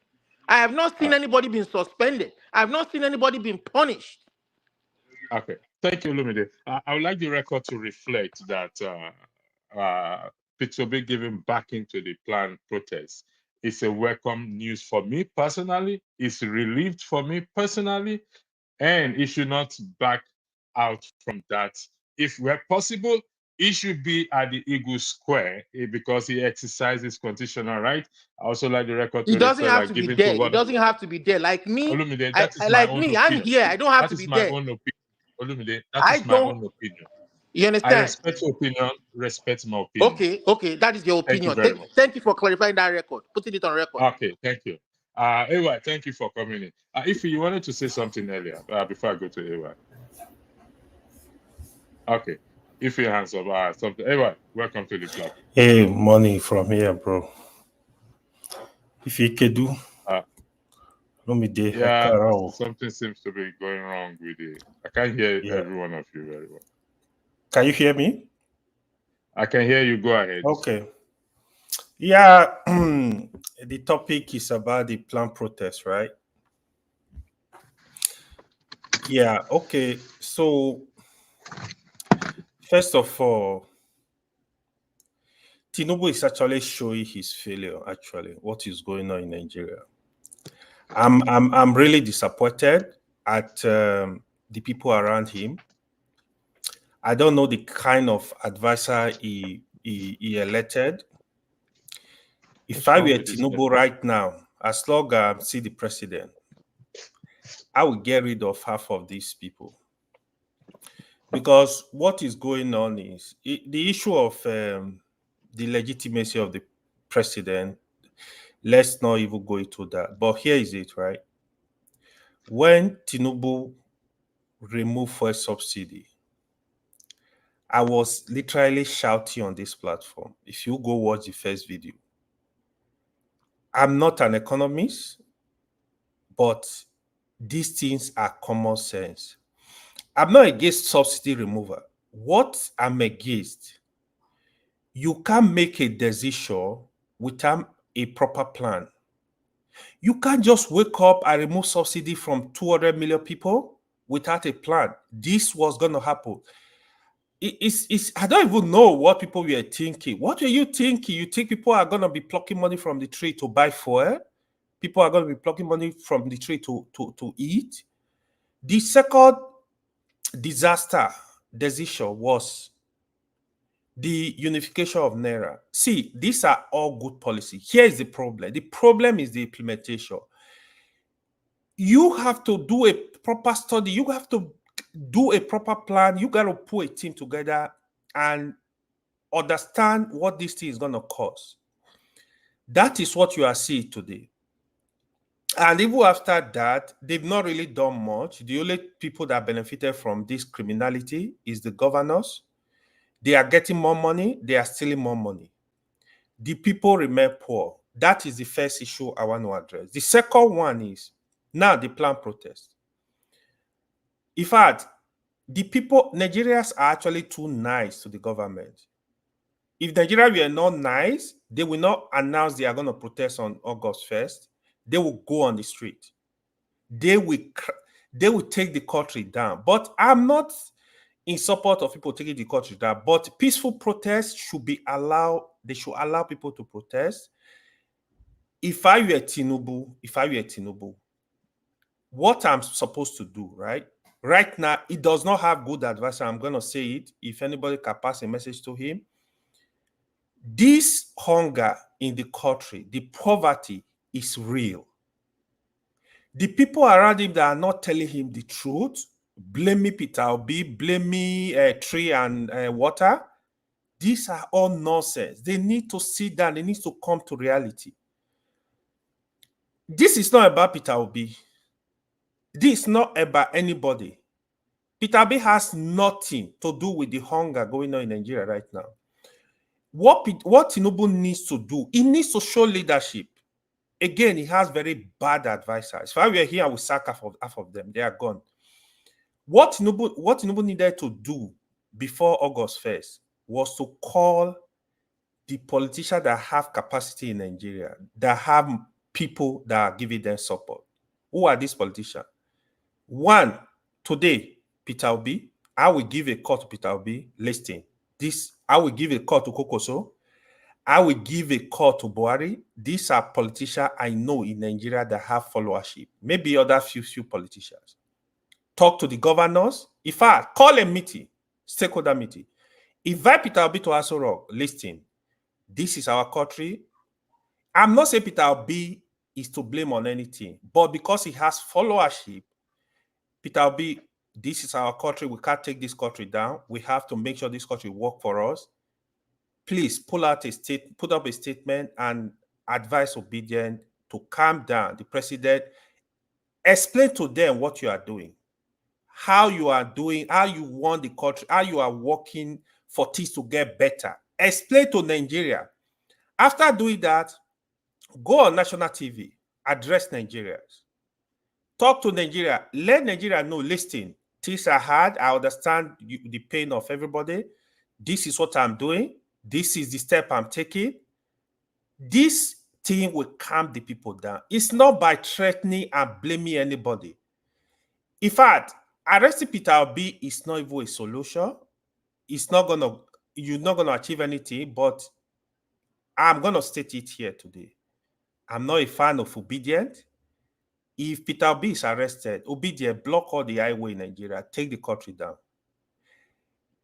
I have not seen anybody being suspended. I have not seen anybody being punished. Okay, thank you, Lumide. I would like the record to reflect that P2B giving back into the planned protest is a welcome news for me personally. It's relieved for me personally, and it should not back out from that. If we're possible, he should be at the Eagle Square because he exercises constitutional right. I also like the record to reflect. He doesn't have to be there. He doesn't have to be there. Like me, Olumide, I'm here. I don't have to be there. That is my own opinion. Olumide, that is my own opinion. You understand? I respect your opinion, respect my opinion. Okay, that is your opinion. Thank you for clarifying that record, putting it on record. Okay, thank you. Ewa, thank you for coming in. If you wanted to say something earlier, before I go to Ewa. Okay, if your hands up, something. Ewa, welcome to the club. Hey, money from here, bro. If you can do, something seems to be going wrong with it. I can't hear every one of you very well. Can you hear me? I can hear you. Go ahead. Okay. Yeah, the topic is about the planned protest, right? Yeah, okay. So, first of all, Tinubu is actually showing his failure, actually, what is going on in Nigeria. I'm really disappointed at the people around him. I don't know the kind of advisor he elected. If What's I wrong were with this Tinubu right now, as long as I see the president, I would get rid of half of these people. Because what is going on is the issue of the legitimacy of the president. Let's not even go into that. But here is it, right? When Tinubu removed fuel subsidy, I was literally shouting on this platform. If you go watch the first video, I'm not an economist, but these things are common sense. I'm not against subsidy removal. What I'm against, you can't make a decision without a proper plan. You can't just wake up and remove subsidy from 200 million people without a plan. This was going to happen. I don't even know what people were thinking. What were you thinking? You think people are going to be plucking money from the tree to buy fuel? People are going to be plucking money from the tree to eat? The second disaster decision was the unification of Naira. See, these are all good policy. Here is the problem. The problem is the implementation. You have to do a proper study. You have to do a proper plan. You got to put a team together and understand what this thing is going to cost. That is what you are seeing today. And even after that, they've not really done much. The only people that benefited from this criminality is the governors. They are getting more money. They are stealing more money. The people remain poor. That is the first issue I want to address. The second one is now the planned protest. In fact, the people, Nigerians are actually too nice to the government. If Nigeria were not nice, they will not announce they are going to protest on August 1st. They will go on the street. They will take the country down. But I'm not in support of people taking the country down. But peaceful protests should be allowed. They should allow people to protest. If I were Tinubu, what I'm supposed to do, right now, he does not have good advice. I'm going to say it. If anybody can pass a message to him, this hunger in the country, the poverty is real. The people around him that are not telling him the truth, blame me Peter Obi, blame me tree and water, these are all nonsense. They need to sit down. They need to come to reality. This is not about Peter Obi. This is not about anybody. Peter Obi has nothing to do with the hunger going on in Nigeria right now. What Tinubu needs to do, he needs to show leadership. Again, he has very bad advisors. If I were here, I would sack half of them. They are gone. What Tinubu needed to do before August 1st was to call the politicians that have capacity in Nigeria, that have people that are giving them support. Who are these politicians? One, today, Peter Obi. I will give a call to Peter Obi listing. I will give a call to Kokoso. I will give a call to Buhari. These are politicians I know in Nigeria that have followership. Maybe other few politicians. Talk to the governors. In fact, call a meeting, stakeholder meeting. Invite Peter Obi to Aso Rock, listing. This is our country. I'm not saying Peter Obi is to blame on anything, but because he has followership, Peter Obi, this is our country. We can't take this country down. We have to make sure this country works for us. Please put up a statement and advise Obidients to calm down. The president, explain to them what you are doing, how you are doing, how you want the country, how you are working for things to get better. Explain to Nigeria. After doing that, go on national TV, address Nigerians. Talk to Nigeria. Let Nigeria know, listen, things are hard. I understand the pain of everybody. This is what I'm doing. This is the step I'm taking. This thing will calm the people down. It's not by threatening and blaming anybody. In fact, arresting Peter Obi is not even a solution. You're not gonna achieve anything, but I'm gonna state it here today. I'm not a fan of Obidients. If Peter Obi is arrested, Obidients block all the highway in Nigeria, take the country down.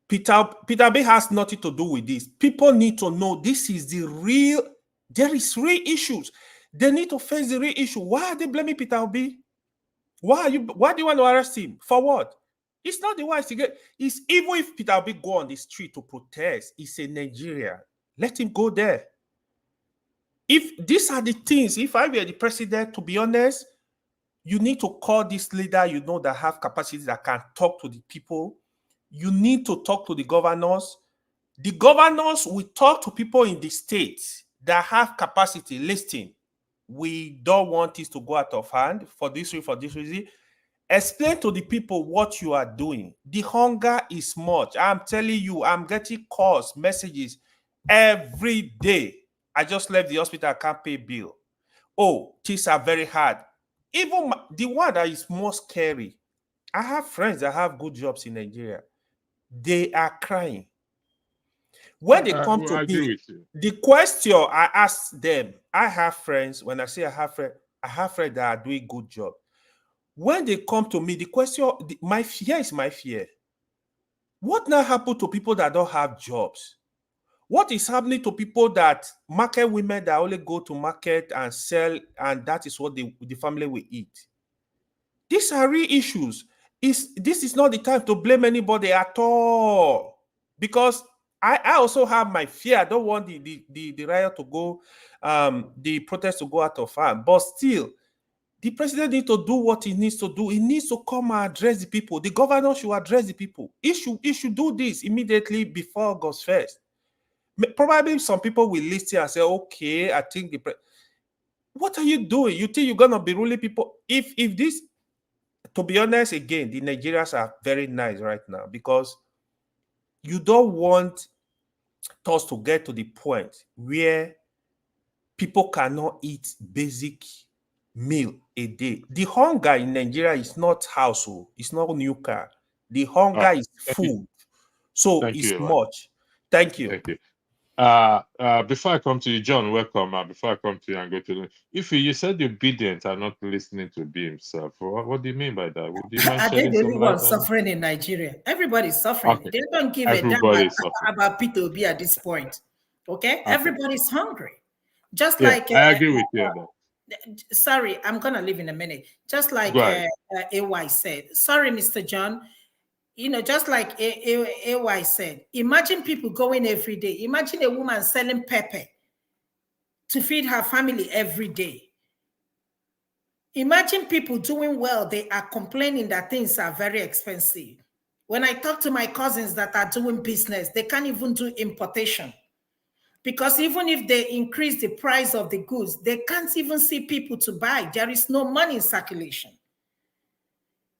Peter Obi has nothing to do with this. People need to know this is the real There is real issues. They need to face the real issue. Why are they blaming Peter Obi? Why do you want to arrest him? For what? It's not the wise to get. It's even if Peter Obi go on the street to protest, it's in Nigeria. Let him go there. If these are the things, if I were the president, to be honest, you need to call this leader you know that have capacity, that can talk to the people. You need to talk to the governors. The governors will talk to people in the states that have capacity. Listen, we don't want this to go out of hand for this reason. Explain to the people what you are doing. The hunger is much. I'm telling you, I'm getting calls, messages every day. I just left the hospital, I can't pay bill. Oh, things are very hard. Even the one that is more scary, I have friends that have good jobs in Nigeria. They are crying. When they come to me, the question I ask them, I have friends, when I say I have friends that are doing good job. When they come to me, the question, my fear is my fear. What now happened to people that don't have jobs? What is happening to people that market women that only go to market and sell, and that is what the family will eat? These are real issues. This is not the time to blame anybody at all, because I also have my fear. I don't want the riot to go, the protest to go out of hand. But still, the president needs to do what he needs to do. He needs to come and address the people. The governor should address the people. He should do this immediately before August 1st. Probably some people will listen and say, okay, I think what are you doing? You think you're gonna be ruling people? If this, to be honest, again, the Nigerians are very nice right now, because you don't want us to get to the point where people cannot eat basic meal a day. The hunger in Nigeria is not household, it's not new car. The hunger is food. So it's much. Thank you. Thank you. Before I come to you, John, welcome. Before I come to you and go to if you said the Obidients are not listening to Obi himself, what do you mean by that? Would you mind Are they shedding the some only light ones on suffering in Nigeria? Everybody's suffering. Okay. They don't give a damn about Peter Obi at this point. Okay? Everybody's hungry. Just like I agree with you on that. Sorry, I'm gonna leave in a minute. Just like AY said. Sorry, Mr. John. You know, just like AY said, imagine people going every day. Imagine a woman selling pepper to feed her family every day. Imagine people doing well. They are complaining that things are very expensive. When I talk to my cousins that are doing business, they can't even do importation. Because even if they increase the price of the goods, they can't even see people to buy. There is no money in circulation.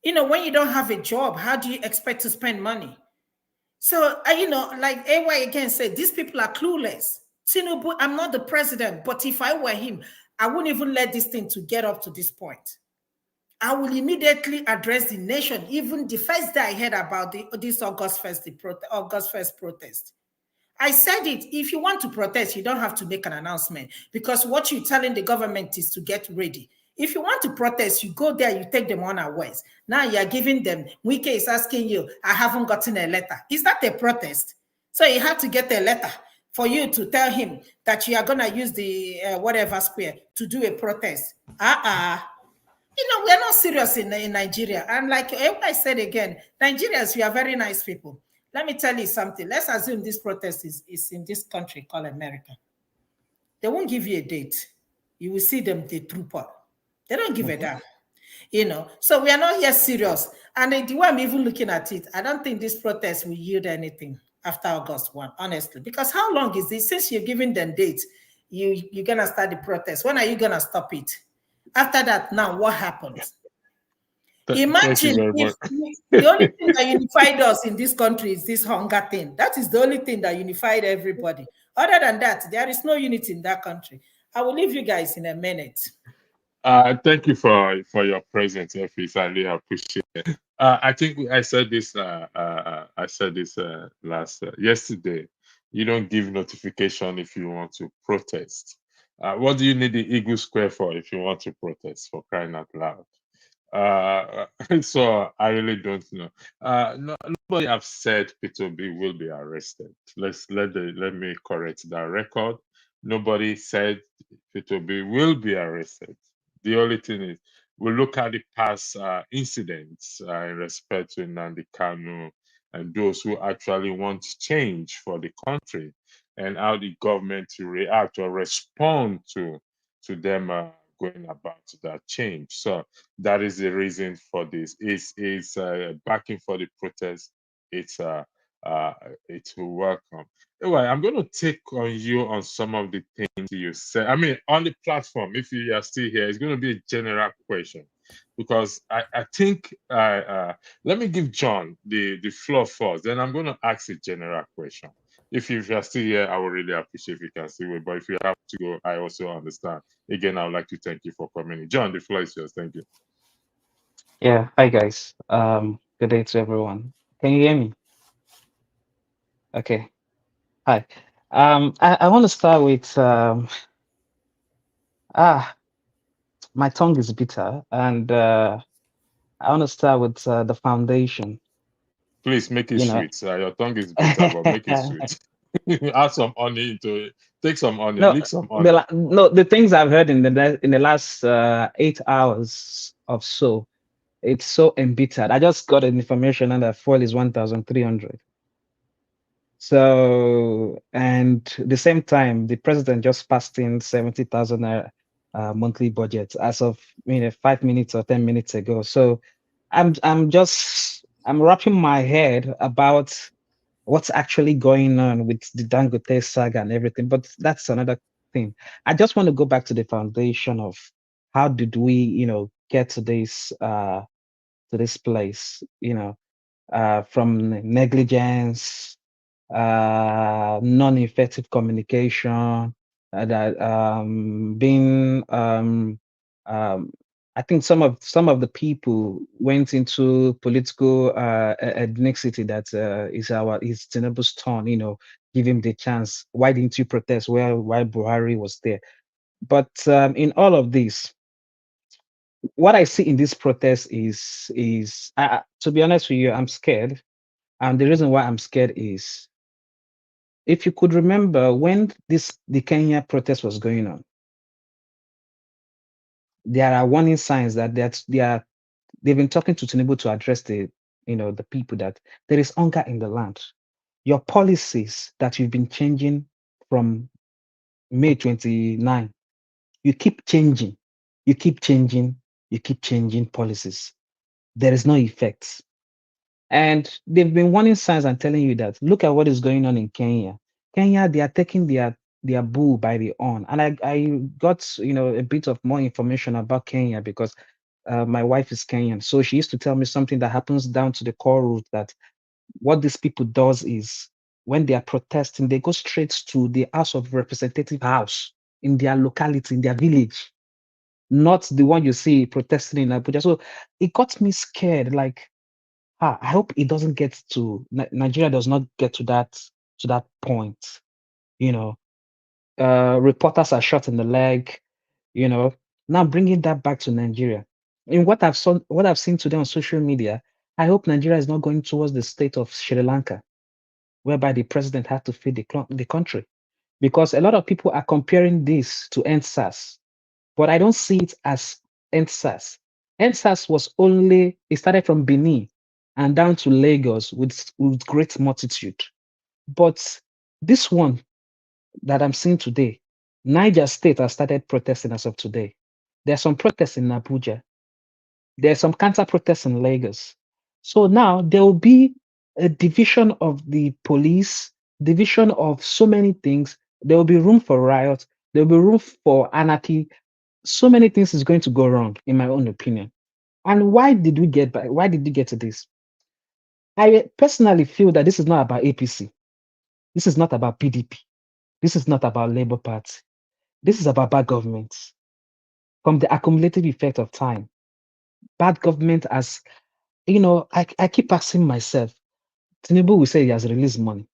You know, when you don't have a job, how do you expect to spend money? So, you know, like AY again said, these people are clueless. Tinubu, I'm not the president, but if I were him, I wouldn't even let this thing to get up to this point. I will immediately address the nation. Even the first day I heard about this August 1st protest, I said it. If you want to protest, you don't have to make an announcement, because what you're telling the government is to get ready. If you want to protest, you go there, you take them unawares. Now you're giving them, Wike is asking you, I haven't gotten a letter. Is that a protest? So you have to get a letter for you to tell him that you are going to use the whatever square to do a protest. You know, we're not serious in Nigeria. And like I said again, Nigerians, we are very nice people. Let me tell you something. Let's assume this protest is in this country called America. They won't give you a date. You will see them, the trooper. They don't give a damn. You know, so we are not here serious. And the way I'm even looking at it, I don't think this protest will yield anything after August 1, honestly. Because how long is this? Since you're giving them dates, you're going to start the protest. When are you going to stop it? After that, now what happens? Imagine if the only thing that unified us in this country is this hunger thing. That is the only thing that unified everybody. Other than that, there is no unity in that country. I will leave you guys in a minute. Thank you for your presence, Effie. I really appreciate it. I think I said this. Yesterday. You don't give notification if you want to protest. What do you need the Eagle Square for if you want to protest? For crying out loud! So I really don't know. Nobody have said Peter Obi will be arrested. Let me correct that record. Nobody said Peter will be arrested. The only thing is, we look at the past incidents in respect to Nnamdi Kanu and those who actually want change for the country, and how the government to react or respond to them going about that change. So that is the reason for this. Is backing for the protest. It's uh, it's welcome. Anyway, I'm going to take on you on some of the things you said. I mean, on the platform, if you are still here, it's going to be a general question because I think let me give John the floor first. Then I'm going to ask a general question. If you are still here, I would really appreciate if you can still wait. But if you have to go, I also understand. Again, I would like to thank you for coming in. John, the floor is yours. Thank you. Yeah, hi guys. Good day to everyone. Can you hear me? Okay. Hi. I want to start with my tongue is bitter, and I want to start with the foundation. Please make it You know, sweet. Your tongue is bitter, but make it sweet. Add some honey into it. Take some honey, no, lick some honey. the things I've heard in the last 8 hours or so, it's so embittered. I just got an information and that fuel is 1,300. So, and the same time, the president just passed in 70,000 naira monthly budget as of 5 minutes or 10 minutes ago. So, I'm wrapping my head about what's actually going on with the Dangote saga and everything. But that's another thing. I just want to go back to the foundation of how did we, get to this place, from negligence, non-effective communication, that being I think some of the people went into political ethnicity that is Tinubu's turn, give him the chance. Why didn't you protest while Buhari was there? But in all of this, what I see in this protest is to be honest with you, I'm scared. And the reason why I'm scared is, if you could remember when the Kenya protest was going on, there are warning signs that they've been talking to Tinubu to address the people, that there is hunger in the land. Your policies that you've been changing from May 29, you keep changing, you keep changing, you keep changing policies. There is no effect. And they've been warning signs and telling you that, look at what is going on in Kenya. Kenya, they are taking their bull by the horn. And I got a bit of more information about Kenya because my wife is Kenyan. So she used to tell me something that happens down to the core root, that what these people does is when they are protesting, they go straight to the House of Representative house in their locality, in their village, not the one you see protesting in Abuja. So it got me scared, like, I hope it doesn't get to Nigeria does not get to that point. Reporters are shot in the leg. Now bringing that back to Nigeria. In what I've seen today on social media, I hope Nigeria is not going towards the state of Sri Lanka, whereby the president had to feed the country, because a lot of people are comparing this to EndSARS, but I don't see it as EndSARS. EndSARS it started from Benin and down to Lagos with great multitude. But this one that I'm seeing today, Niger State has started protesting as of today. There are some protests in Abuja. There are some counter protests in Lagos. So now there will be a division of the police, division of so many things. There will be room for riot. There will be room for anarchy. So many things is going to go wrong, in my own opinion. And why did we get to this? I personally feel that this is not about APC. This is not about PDP. This is not about Labour Party. This is about bad government. From the accumulative effect of time, bad government as, I keep asking myself, Tinubu will say he has released money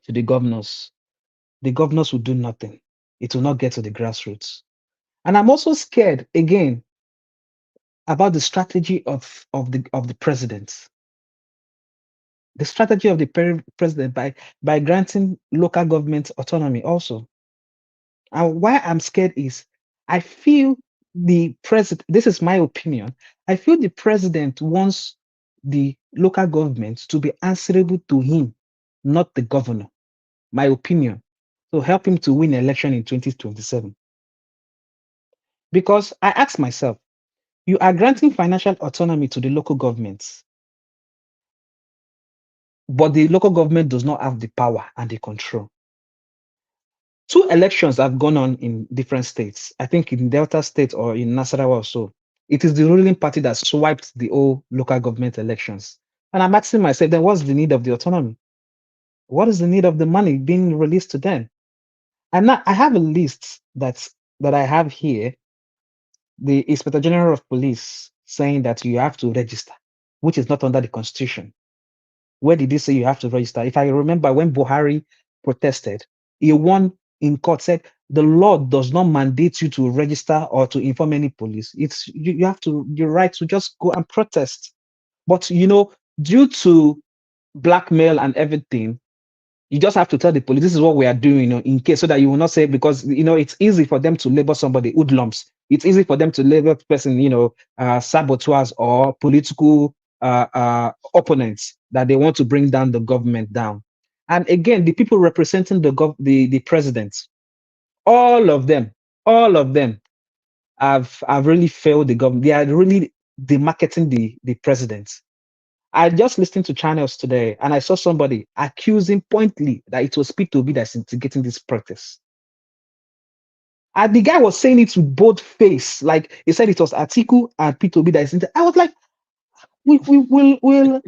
to the governors. The governors will do nothing. It will not get to the grassroots. And I'm also scared again about the strategy of the president. The strategy of the president by granting local government autonomy also. And why I'm scared is I feel the president, this is my opinion, I feel the president wants the local government to be answerable to him, not the governor. My opinion. To help him to win election in 2027. Because I ask myself, you are granting financial autonomy to the local governments, but the local government does not have the power and the control. 2 elections have gone on in different states. I think in Delta State or in Nasarawa or so. It is the ruling party that swiped the whole local government elections. And I'm asking myself, then what's the need of the autonomy? What is the need of the money being released to them? And now I have a list that I have here. The Inspector General of Police saying that you have to register, which is not under the Constitution. Where did he say you have to register? If I remember when Buhari protested, he won in court, said the law does not mandate you to register or to inform any police. It's you have to your right to just go and protest. But due to blackmail and everything, you just have to tell the police this is what we are doing, in case, so that you will not say, because it's easy for them to label somebody hoodlums. It's easy for them to label the person, saboteurs or political opponents that they want to bring down the government down. And again, the people representing the president, all of them have really failed the government. They are really demarketing the president. I just listened to channels today and I saw somebody accusing pointedly that it was P2B that's instigating this protest. And the guy was saying it with both face, like he said it was Atiku and P2B that is. I was like, we will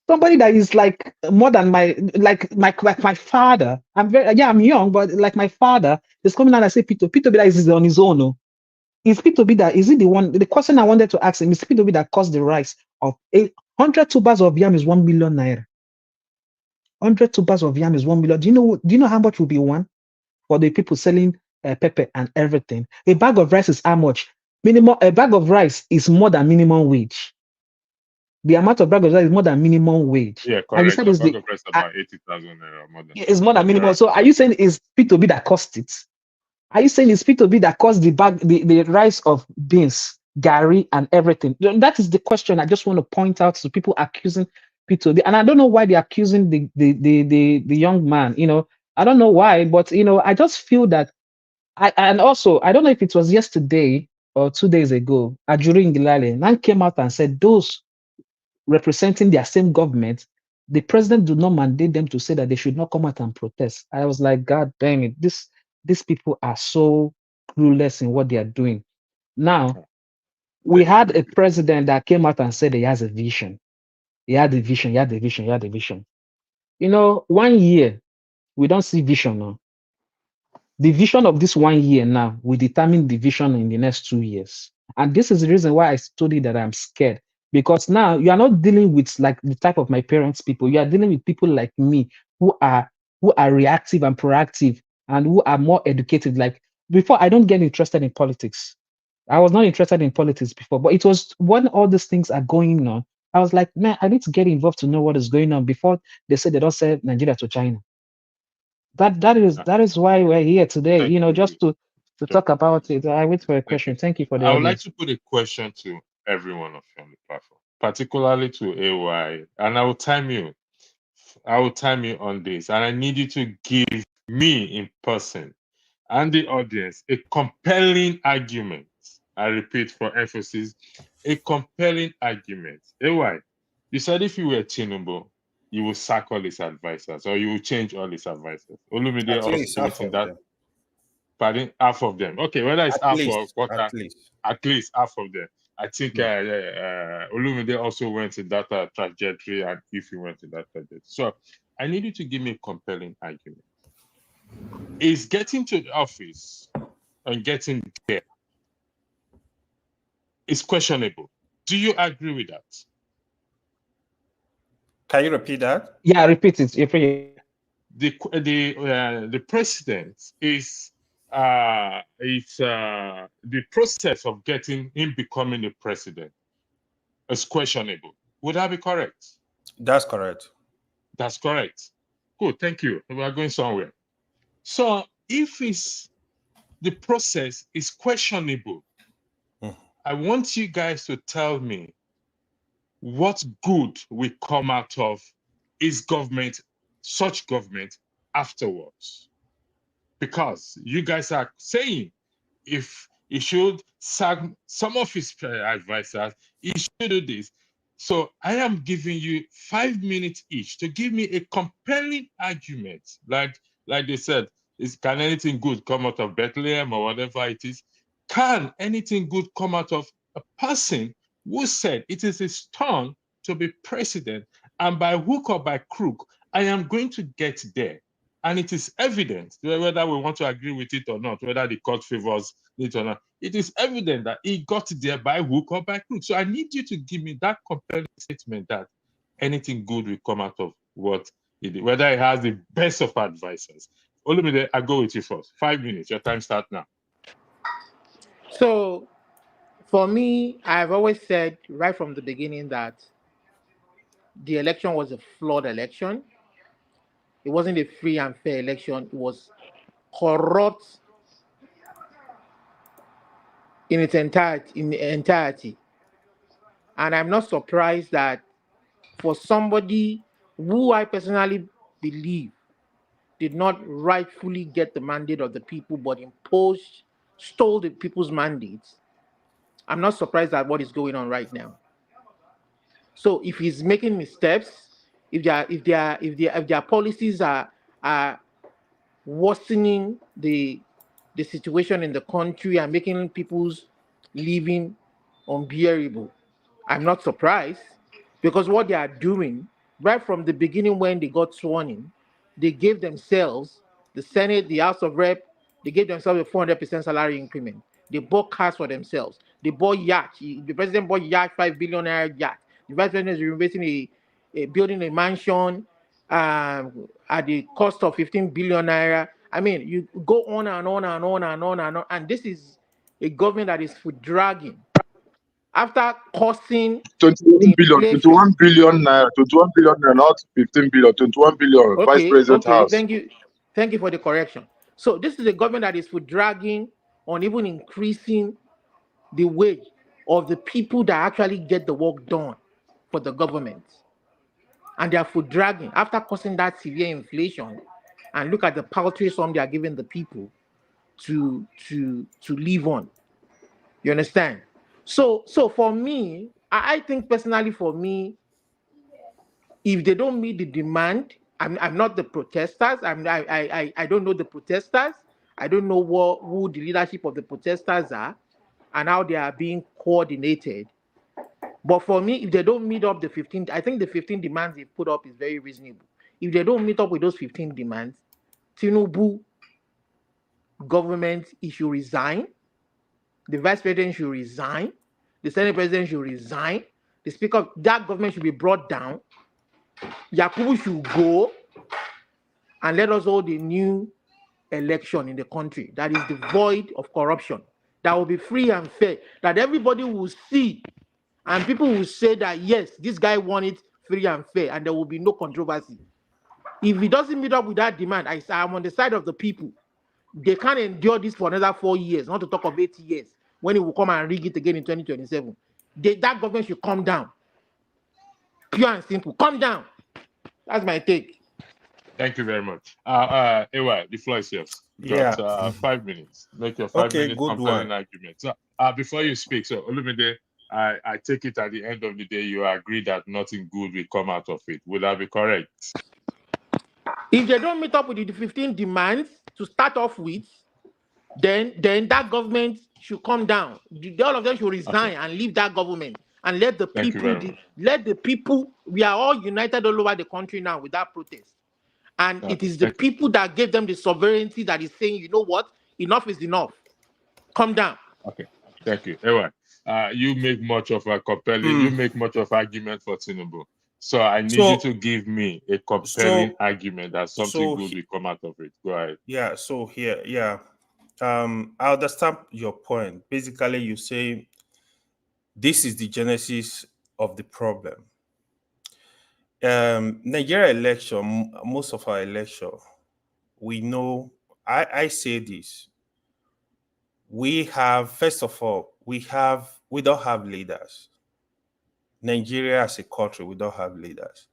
somebody that is like more than my father. I'm young, but like my father is coming out and say P2B that is on his own. No? Is P2B that, is it the one? The question I wanted to ask him, is P2B that caused the rise of 100 tubers of yam is 1 million naira. 100 tubers of yam is 1 million. Do you know how much will be one for the people selling pepper and everything? A bag of rice is how much? A bag of rice is more than minimum wage. The amount of bag of rice is more than minimum wage. Yeah, correct. And you said it's bag of rice about 80,000 naira more than. It's more than minimum. So are you saying it's P2B that cost it? Are you saying it's P2B that caused the rise of beans, gari, and everything? That is the question I just want to point out to people accusing P2B. And I don't know why they're accusing the young man. I don't know why, but I just feel that and also I don't know if it was yesterday or 2 days ago, Ajuri Ngilale now came out and said those representing their same government, the president do not mandate them to say that they should not come out and protest. I was like, God damn it, these people are so clueless in what they are doing. Now, we had a president that came out and said he has a vision. He had a vision, he had a vision, he had a vision. 1 year, we don't see vision now. The vision of this 1 year now will determine the vision in the next 2 years. And this is the reason why I told you that I'm scared. Because now you are not dealing with like the type of my parents' people. You are dealing with people like me who are reactive and proactive and who are more educated. Like before, I don't get interested in politics. I was not interested in politics before, but it was when all these things are going on, I was like, man, I need to get involved to know what is going on before they say they don't sell Nigeria to China. That is why we're here today, just to talk about it. I wait for a question. Thank you for the I would like audience. to put a question to every one of you on the platform, particularly to AY, and I will time you on this, and I need you to give me in person and the audience a compelling argument. I repeat for emphasis, a compelling argument. AY, you said if you were Tinubu, you will sack all his advisors, or you will change all his advisors. Olumide At also least half went in of that. them. Pardon, half of them. Okay, whether it's half or quarter, At least half of them. I think Olumide also went in that trajectory, and if you went in that trajectory. So I need you to give me a compelling argument. Is getting to the office and getting there is questionable. Do you agree with that? Can you repeat that? Yeah, repeat it. You're free. The president is the process of getting him becoming the president is questionable. Would that be correct? That's correct. That's correct. Good, thank you. We are going somewhere. So if it's the process is questionable. I want you guys to tell me what good will come out of such government afterwards. Because you guys are saying if he should sack some of his advisors, he should do this. So I am giving you 5 minutes each to give me a compelling argument. Like they said, can anything good come out of Bethlehem or whatever it is? Can anything good come out of a person who said it is his turn to be president, and by hook or by crook, I am going to get there? And it is evident, whether we want to agree with it or not, whether the court favors it or not, it is evident that he got there by hook or by crook. So I need you to give me that compelling statement that anything good will come out of what he did, whether he has the best of advisors. Olumide, I go with you first. 5 minutes. Your time starts now. So, for me, I've always said right from the beginning that the election was a flawed election. It wasn't a free and fair election. It was corrupt in its entirety. And I'm not surprised that for somebody who I personally believe did not rightfully get the mandate of the people, but stole the people's mandates, I'm not surprised at what is going on right now. So if he's making missteps, if their policies are worsening the situation in the country and making people's living unbearable, I'm not surprised, because what they are doing right from the beginning when they got sworn in, they gave themselves, the Senate, the House of Rep, they gave themselves a 400% salary increment. They bought cars for themselves. They bought yachts. The president bought yacht, $5 billion yacht. The vice president is renovating building a mansion at the cost of 15 billion naira. I mean, you go on and on and on and on and on. And this is a government that is for dragging. After costing 21 billion naira, 21 billion naira, not 15 billion, 21 billion, okay, Vice President House. Thank you for the correction. So this is a government that is for dragging on even increasing the wage of the people that actually get the work done for the government. And they are for dragging after causing that severe inflation. And look at the paltry sum they are giving the people to live on. You understand? So for me, I think personally for me, if they don't meet the demand, I'm not the protesters. I don't know the protesters. I don't know who the leadership of the protesters are and how they are being coordinated. But for me, if they don't meet up the 15, I think the 15 demands they put up is very reasonable. If they don't meet up with those 15 demands, Tinubu government, he should resign. The vice president should resign. The senate president should resign. The speaker of that government should be brought down. Yakubu should go, and let us hold a new election in the country that is devoid of corruption, that will be free and fair, that everybody will see, and people will say that yes, this guy won it free and fair, and there will be no controversy. If he doesn't meet up with that demand, I'm on the side of the people. They can't endure this for another 4 years, not to talk of 8 years, when he will come and rig it again in 2027. That government should come down. Pure and simple. Come down. That's my take. Thank you very much. Ewa, the floor is yours. Yeah. Got 5 minutes. Make your 5 minutes compelling argument. So before you speak, so Olumide, I take it at the end of the day, you agree that nothing good will come out of it. Would that be correct? If they don't meet up with the 15 demands to start off with, then that government should come down. All of them should resign and leave that government and let the people, we are all united all over the country now with that protest. And it is the people that gave them the sovereignty that is saying, you know what, enough is enough. Come down. Okay, thank you. Ewa, you make much of a compelling, you make much of argument for Tinubu. So I need you to give me a compelling argument that something good will come out of it. Go ahead. Yeah, so here, I understand your point. Basically, you say this is the genesis of the problem. Nigeria election, most of our election, we know, I say this, we have, first of all, we don't have leaders. Nigeria as a country, we don't have leaders.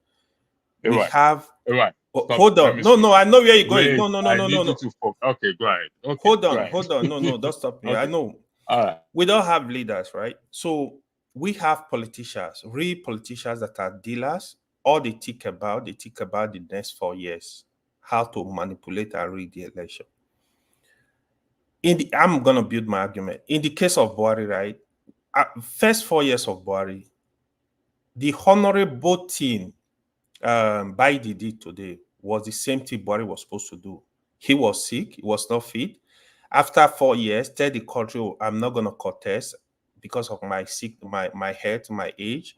We have. Right. Hold on. No, I know where you're going. No. Okay, go ahead. Okay, hold on. No, don't stop me. Okay. I know. All right. We don't have leaders, right? So we have politicians, real politicians that are dealers. All they think about the next 4 years, how to manipulate and rig the election. I'm gonna build my argument. In the case of Buhari, right? First 4 years of Buhari, the honorable thing Biden did today was the same thing Buhari was supposed to do. He was sick, he was not fit. After 4 years, tell the country, oh, I'm not going to contest because of my health, my age,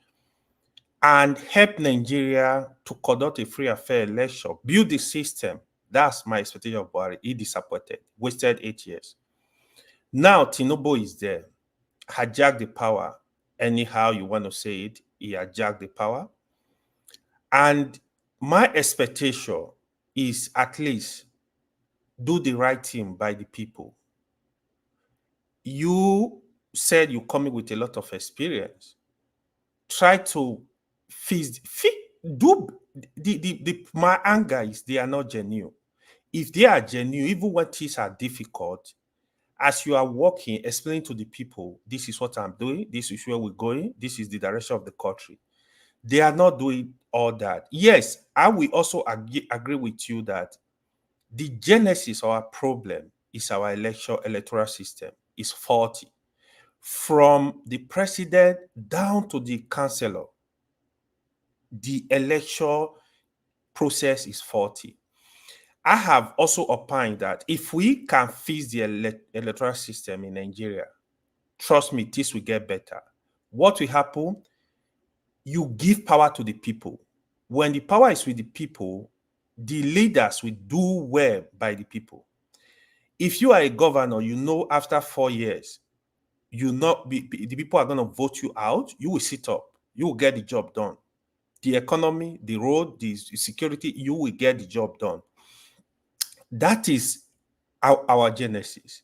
and help Nigeria to conduct a free and fair election, build the system. That's my expectation of Buhari. He disappointed, wasted 8 years. Now Tinubu is there, hijacked the power. Anyhow you want to say it, he hijacked the power. And my expectation is at least do the right thing by the people. You said you're coming with a lot of experience. Try to my anger is they are not genuine. If they are genuine, even when things are difficult, as you are walking, explaining to the people, this is what I'm doing, this is where we're going, this is the direction of the country. They are not doing all that. Yes, I will also agree with you that the genesis of our problem is our electoral system is faulty. From the president down to the councillor, the election process is faulty. I have also opined that if we can fix the electoral system in Nigeria, trust me, this will get better. What will happen? You give power to the people. When the power is with the people, the leaders will do well by the people. If you are a governor, you know after 4 years, the people are going to vote you out, you will sit up, you will get the job done. The economy, the road, the security, you will get the job done. That is our genesis.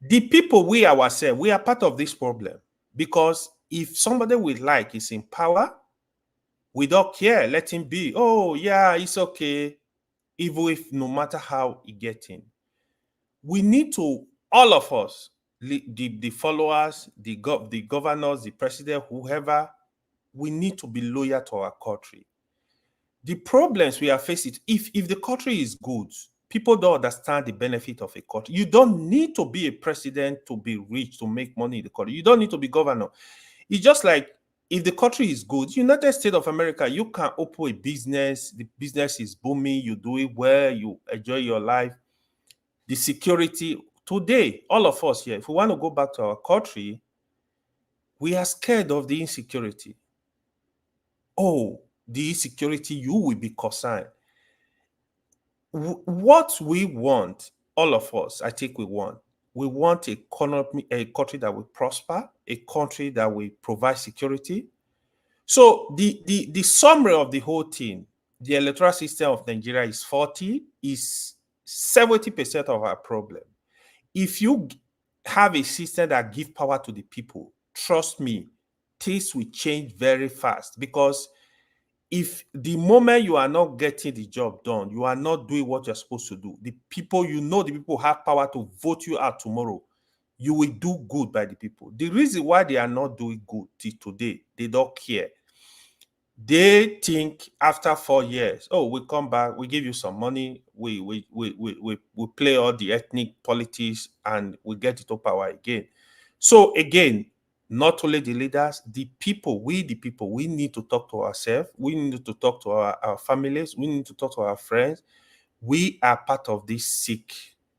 The people, we ourselves, we are part of this problem, because if somebody we like is in power, we don't care, let him be. Oh yeah, it's okay, even if no matter how he gets in. We need to, all of us, the followers, the governors, the president, whoever, we need to be loyal to our country. The problems we are facing, if the country is good, people don't understand the benefit of a country. You don't need to be a president to be rich, to make money in the country. You don't need to be governor. It's just like, if the country is good, United States of America, you can open a business, the business is booming, you do it well, you enjoy your life. The security, today, all of us here, if we want to go back to our country, we are scared of the insecurity. Oh, the insecurity, you will be concerned. What we want, all of us, I think we want a country that will prosper, a country that will provide security. So the summary of the whole thing, the electoral system of Nigeria is faulty, is 70% of our problem. If you have a system that gives power to the people, trust me, things will change very fast. Because if the moment you are not getting the job done, you are not doing what you're supposed to do, the people have power to vote you out tomorrow, you will do good by the people. The reason why they are not doing good till today, they don't care. They think after 4 years, oh, we come back, we give you some money, we play all the ethnic politics, and we get it to power again. So again, not only the leaders, the people, we need to talk to ourselves, we need to talk to our families, we need to talk to our friends. We are part of this sick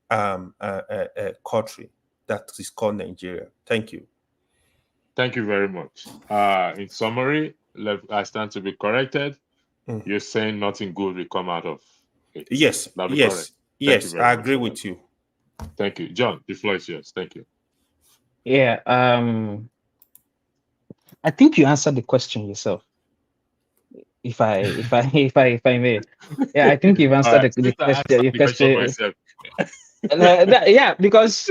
country that is called Nigeria. Thank you. Thank you very much. In summary, I stand to be corrected. You're saying nothing good will come out of it. Yes, yes, I agree with you. Thank you. John, the floor is yours. Thank you. Yeah, I think you answered the question yourself. If I may. Yeah, I think you've answered the question. Myself. Yeah, because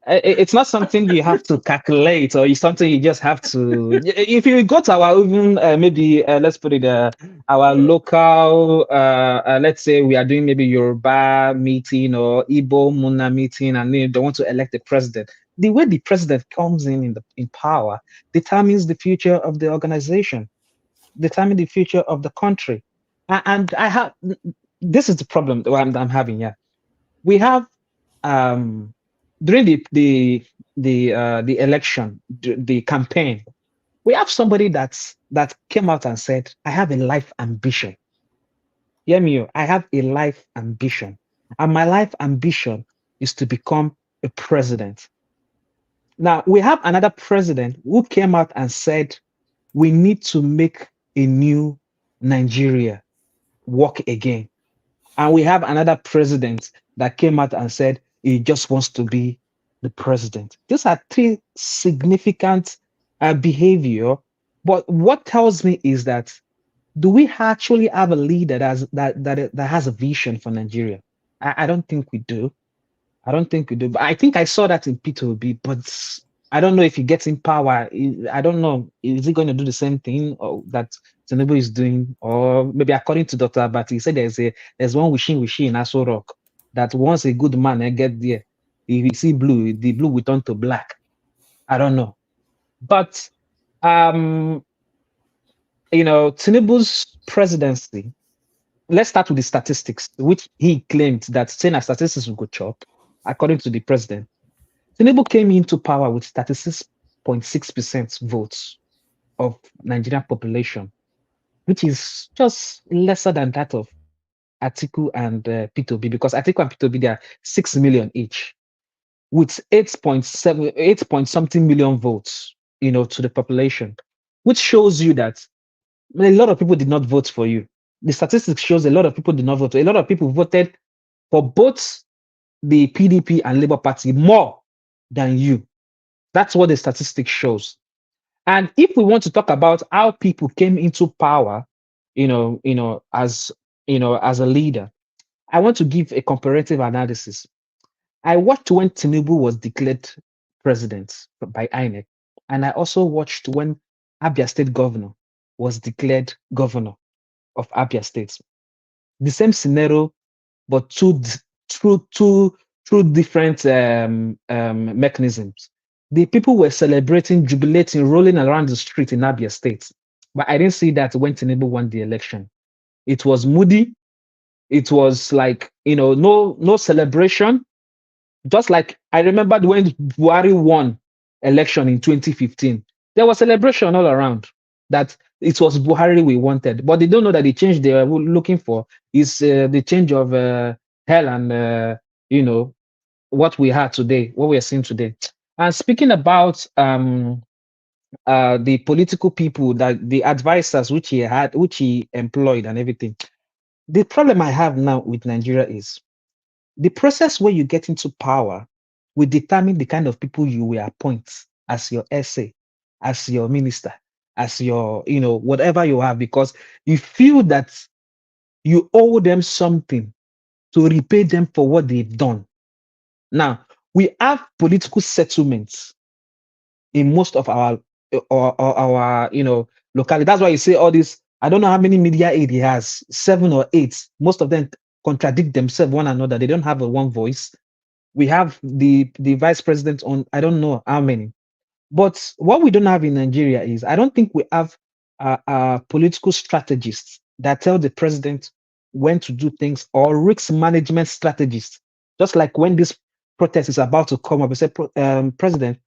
it's not something you have to calculate, or it's something you just have to. If you go to our even maybe let's put it our local let's say we are doing maybe Yoruba meeting or Igbo Muna meeting, and they want to elect a president. The way the president comes in power determines the future of the organization, determine the future of the country. And I have this is the problem that I'm having. Yeah, we have during the election, the campaign, we have somebody that came out and said, "I have a life ambition." Hear me, I have a life ambition, and my life ambition is to become a president. Now we have another president who came out and said, "We need to make a new Nigeria work again." And we have another president that came out and said he just wants to be the president. These are three significant behavior. But what tells me is that, do we actually have a leader that has a vision for Nigeria? I don't think we do. I don't think we do. But I think I saw that in Peter Obi, but I don't know if he gets in power. I don't know. Is he going to do the same thing that Tinubu is doing? Or maybe according to Dr. Abati, he said there's one wishing in Aso Rock, that once a good man get there, if you see blue, the blue will turn to black. I don't know. But Tinubu's presidency, let's start with the statistics, which he claimed that saying that statistics will go chop, according to the president. Tinubu came into power with 36.6% votes of Nigerian population, which is just lesser than that of Atiku and P2B, because Atiku and P2B, they are 6 million each, with 8 point something million votes, to the population, which shows you that a lot of people did not vote for you. The statistics shows a lot of people did not vote. A lot of people voted for both the PDP and Labour Party more than you. That's what the statistics shows. And if we want to talk about how people came into power, as a leader, I want to give a comparative analysis. I watched when Tinubu was declared president by INEC, and I also watched when Abia State governor was declared governor of Abia State. The same scenario, but two different mechanisms. The people were celebrating, jubilating, rolling around the street in Abia State. But I didn't see that when Tinubu won the election. It was moody. It was like, no celebration. Just like I remembered when Buhari won election in 2015, there was celebration all around that it was Buhari we wanted. But they don't know that the change they were looking for is the change of hell and, what we had today, what we are seeing today. And speaking about the political people, that the advisors which he employed and everything, the problem I have now with Nigeria is the process where you get into power will determine the kind of people you will appoint as your SA, as your minister, as your, whatever you have, because you feel that you owe them something to repay them for what they've done. Now, we have political settlements in most of our locality. That's why you say all this. I don't know how many media aid he has, 7 or 8. Most of them contradict themselves one another. They don't have a one voice. We have the vice president on, I don't know how many. But what we don't have in Nigeria is, I don't think we have political strategists that tell the president when to do things, or risk management strategists. Just like when this protest is about to come up, we say, President,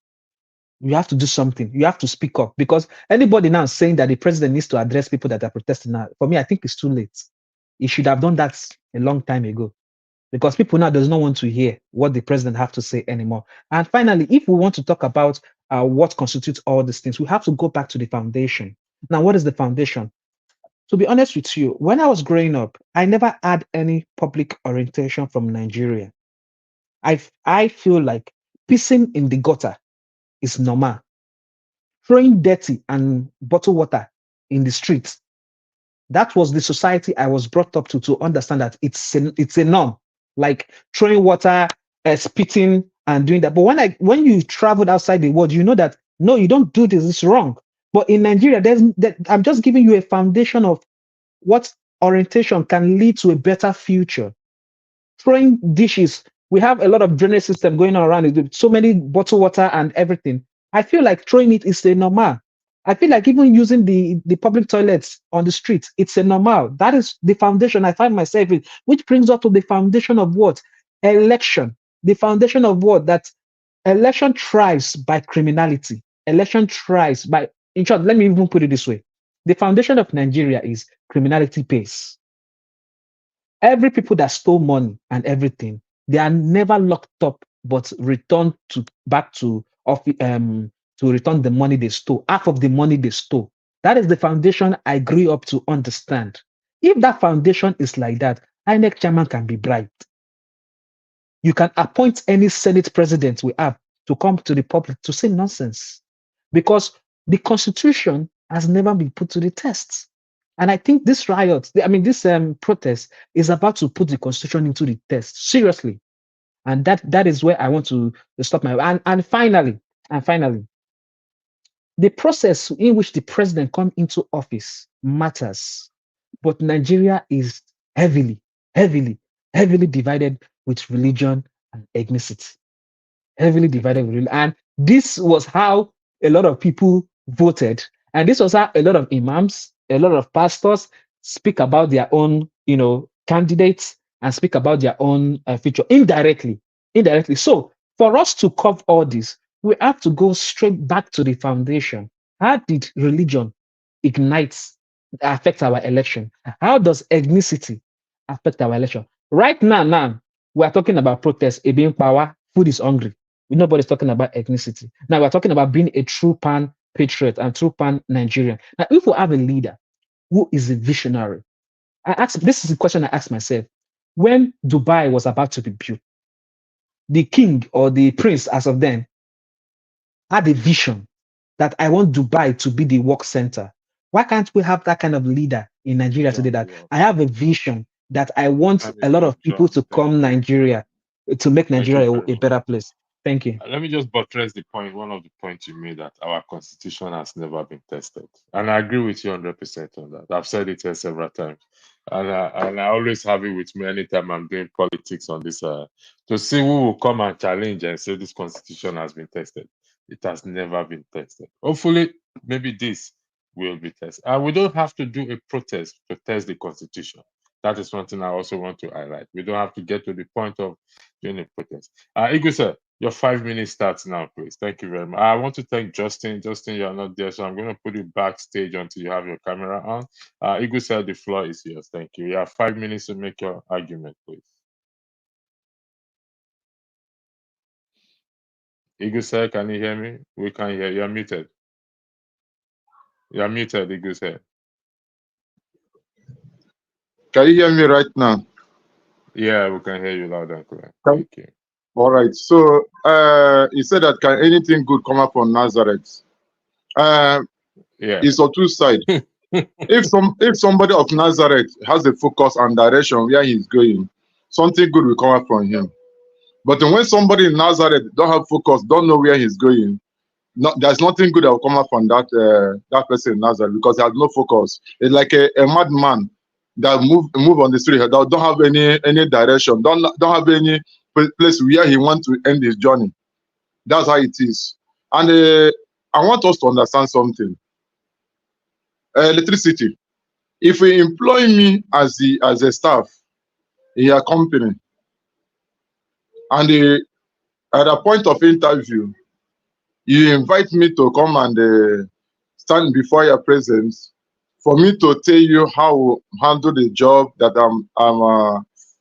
you have to do something. You have to speak up, because anybody now saying that the president needs to address people that are protesting now, for me, I think it's too late. He should have done that a long time ago, because people now does not want to hear what the president have to say anymore. And finally, if we want to talk about what constitutes all these things, we have to go back to the foundation. Now, what is the foundation? To be honest with you, when I was growing up, I never had any public orientation from Nigeria. I feel like pissing in the gutter is normal. Throwing dirty and bottled water in the streets, that was the society I was brought up to understand that it's a norm. like throwing water, spitting, and doing that. But when you traveled outside the world, you know that no, you don't do this. It's wrong. But in Nigeria, I'm just giving you a foundation of what orientation can lead to a better future. Throwing dishes. We have a lot of drainage system going on around it, so many bottled water and everything. I feel like throwing it is a normal. I feel like even using the public toilets on the streets, it's a normal. That is the foundation I find myself in, which brings us to the foundation of what? Election. The foundation of what? That election thrives by criminality. Election thrives by, in short, let me even put it this way. The foundation of Nigeria is criminality pays. Every people that stole money and everything, they are never locked up, but returned back to return the money they stole, half of the money they stole. That is the foundation I grew up to understand. If that foundation is like that, INEC chairman can be bribed. You can appoint any Senate president we have to come to the public to say nonsense, because the Constitution has never been put to the test. And I think this riot, this protest is about to put the Constitution into the test, seriously. And that is where I want to stop my, and finally, the process in which the president comes into office matters, but Nigeria is heavily divided with religion and ethnicity. Heavily divided with religion. And this was how a lot of people voted. And this was how a lot of imams, a lot of pastors speak about their own, candidates and speak about their own future indirectly. So for us to cover all this, we have to go straight back to the foundation. How did religion affect our election? How does ethnicity affect our election? Right now, we are talking about protests, being power, food is hungry. Nobody's talking about ethnicity. Now we're talking about being a true pan-patriot and true pan-Nigerian. Now, if we have a leader who is a visionary, this is the question I asked myself. When Dubai was about to be built, the king or the prince as of then had a vision that I want Dubai to be the work center. Why can't we have that kind of leader in Nigeria today? That I have a vision that I want a lot of people to come Nigeria to make Nigeria a better place. Thank you. Let me just buttress the point. One of the points you made, that our constitution has never been tested, and I agree with you 100% on that. I've said it here several times, and I always have it with me anytime I'm doing politics on this to see who will come and challenge and say this constitution has been tested. It has never been tested. Hopefully, maybe this will be tested, and we don't have to do a protest to test the constitution. That is one thing I also want to highlight. We don't have to get to the point of doing a protest. Igu sir, your 5 minutes starts now, please. Thank you very much. I want to thank Justin. Justin, you're not there, so I'm going to put you backstage until you have your camera on. Igu sir, the floor is yours. Thank you. You have 5 minutes to make your argument, please. Igu sir, can you hear me? We can't hear you. You're muted. You're muted, Igu sir. Can you hear me right now? Yeah, we can hear you loud and clear. Thank you. All right. So he said that can anything good come up from Nazareth? Yeah. It's on two sides. if somebody of Nazareth has a focus and direction where he's going, something good will come up from him. But when somebody in Nazareth don't have focus, don't know where he's going, there's nothing good that will come up from that person in Nazareth, because he has no focus. It's like a madman that move on the street, that don't have any direction, don't have any place where he wants to end his journey. That's how it is. And I want us to understand something. Electricity. If you employ me as a staff in your company, and at a point of interview, you invite me to come and stand before your presence for me to tell you how to handle the job that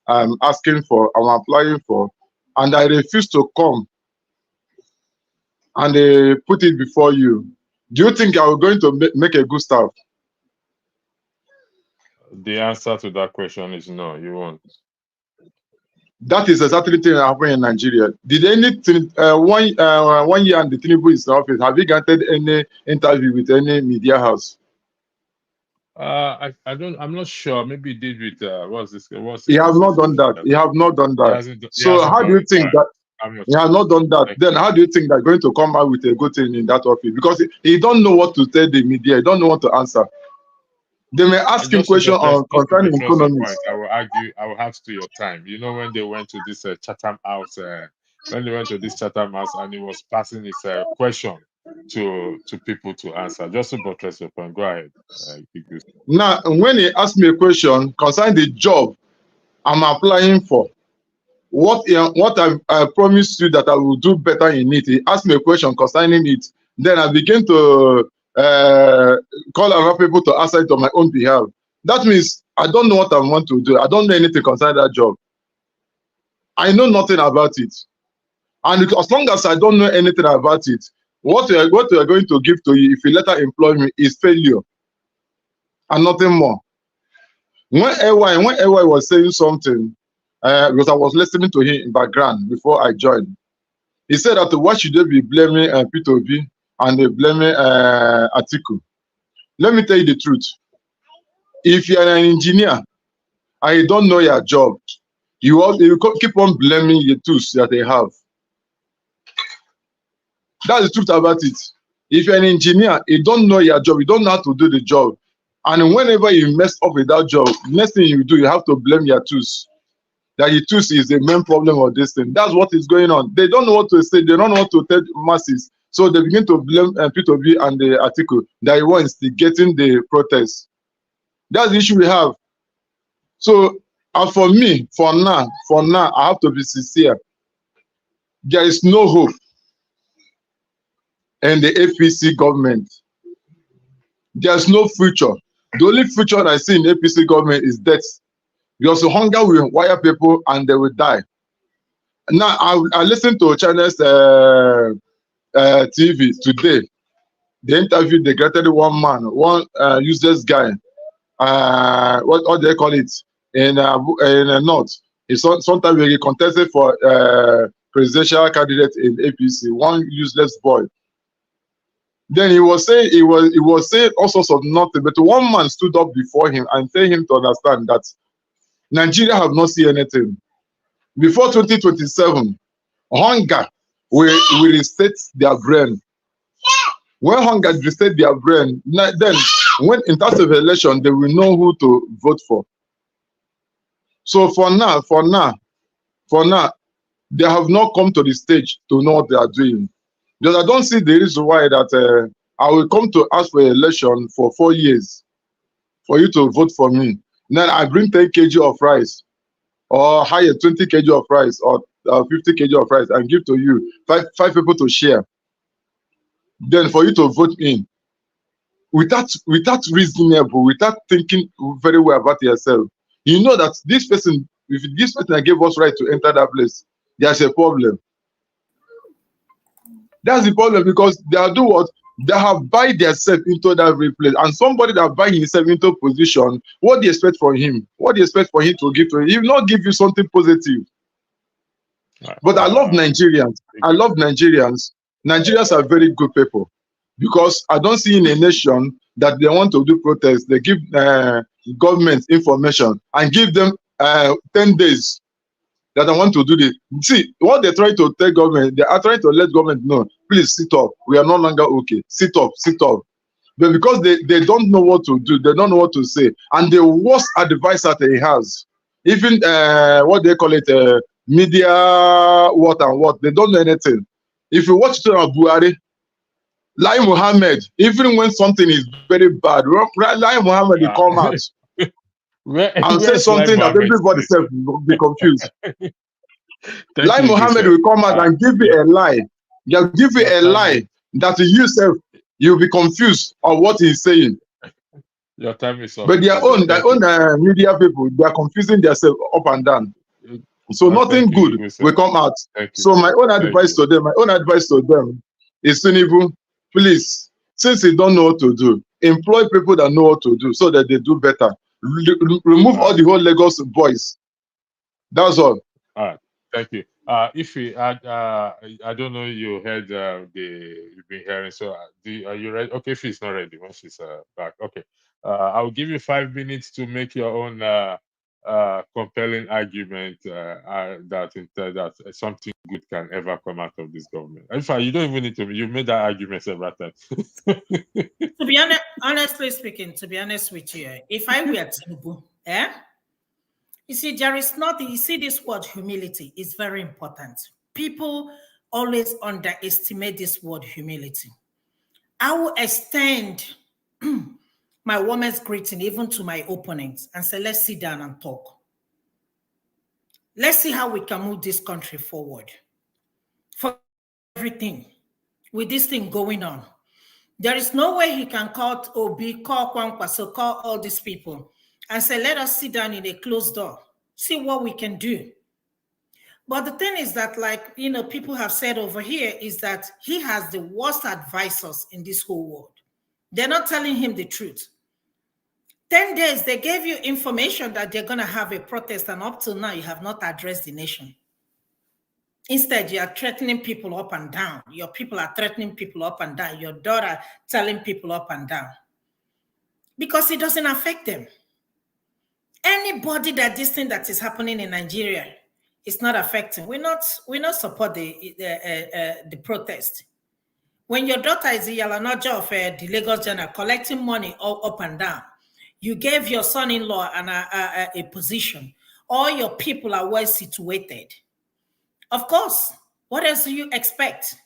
I'm asking for, I'm applying for, and I refuse to come and put it before you. Do you think I'm going to make a good staff? The answer to that question is no, you won't. That is exactly the thing that happened in Nigeria. Did anything 1 year and the Tinubu is in office, have you granted any interview with any media house? I'm not sure. Maybe he did with what's this? He has not done that. He have not done that. He So hasn't how do you done think it. that I'm not he has not done that? Then how do you think they're going to come out with a good thing in that office? Because he don't know what to tell the media. He don't know what to answer. They may ask him questions on concerning economics. I will add to your time. You know, when they went to this Chatham House, when they went to this Chatham House, and he was passing his question to people to answer. Just to buttress your point, go ahead. Now, when he asked me a question concerning the job I'm applying for, what I promised you that I will do better in it. He asked me a question concerning it. Then I began to call other people to answer it on my own behalf. That means I don't know what I want to do. I don't know anything concerning that job. I know nothing about it. And as long as I don't know anything about it, what we are going to give to you if you later employ me is failure and nothing more. When AY was saying something, because I was listening to him in background before I joined, he said that why should they be blaming P2B and they blaming Atiku? Let me tell you the truth. If you are an engineer and you don't know your job, you keep on blaming the tools that they have. That's the truth about it. If you're an engineer, you don't know your job, you don't know how to do the job. And whenever you mess up with that job, next thing you do, you have to blame your tools. That your tools is the main problem of this thing. That's what is going on. They don't know what to say. They don't know what to tell masses. So they begin to blame P2B and the article that he wants to getting the protest. That's the issue we have. So for me, for now, I have to be sincere. There is no hope in the APC government. There's no future. The only future I see in the APC government is death. Because hunger will wire people and they will die. Now, I listened to China's TV today. They interviewed the greatest one man, one useless guy. What do they call it? In North. Sometimes he contested for presidential candidate in APC, one useless boy. Then he was saying all sorts of nothing, but one man stood up before him and told him to understand that Nigeria have not seen anything. Before 2027, hunger will reset their brain. When hunger reset their brain, then when in terms of election, they will know who to vote for. So for now, they have not come to the stage to know what they are doing. Because I don't see the reason why that I will come to ask for election for 4 years for you to vote for me. Then I bring 10 kg of rice or hire 20 kg of rice or 50 kg of rice and give to you, five people to share. Then for you to vote in without reasonable, without thinking very well about yourself. You know that this person, if this person gave us right to enter that place, there's a problem. That's the problem, because they are do what? They have buy themselves into that very place. And somebody that buy himself into a position, what do you expect from him? What do you expect for him to give to him? He will not give you something positive. But I love Nigerians. I love Nigerians. Nigerians are very good people, because I don't see in a nation that they want to do protests. They give government information and give them 10 days that I want to do this. See, what they're trying to tell government, they are trying to let government know, please sit up. We are no longer okay. Sit up, sit up. But because they don't know what to do, they don't know what to say. And the worst advice that he has, even what they call it, media, what and what, they don't know anything. If you watch Buhari, Lai Mohammed, even when something is very bad, Lai Mohammed will come out and say something that everybody will be confused. Lai Mohammed will come out and give you a lie. He'll give you a lie that you yourself, you'll be confused on what he's saying. Your time is up. But their own media people, they are confusing themselves up and down. So nothing good will come out. So my own advice to them, is Tinubu, please, since you don't know what to do, employ people that know what to do so that they do better. Remove all the whole Lagos boys. That's all. All right, thank you. If we add, I don't know, you heard you've been hearing. So, are you ready? Okay, if she's not ready, when she's back. Okay. I'll give you 5 minutes to make your own compelling argument that something good can ever come out of this government. In fact, you don't even need to. You made that argument several times. To be honest, honestly speaking, to be honest with you, if I were Tinubu, you see, there is nothing. You see, this word humility is very important. People always underestimate this word humility. I will extend my warmest greeting even to my opponents and say, let's sit down and talk. Let's see how we can move this country forward. For everything, with this thing going on, there is no way he can call Obi, call Kwankwaso, call all these people and say, let us sit down in a closed door, see what we can do. But the thing is that, like, people have said over here, is that he has the worst advisors in this whole world. They're not telling him the truth. 10 days, they gave you information that they're going to have a protest, and up till now, you have not addressed the nation. Instead, you are threatening people up and down. Your people are threatening people up and down. Your daughter telling people up and down. Because it doesn't affect them. Anybody that this thing that is happening in Nigeria is not affecting. We not support the protest. When your daughter is the Yalanaja of the Lagos General collecting money all up and down, you gave your son-in-law a position. All your people are well situated. Of course, what else do you expect?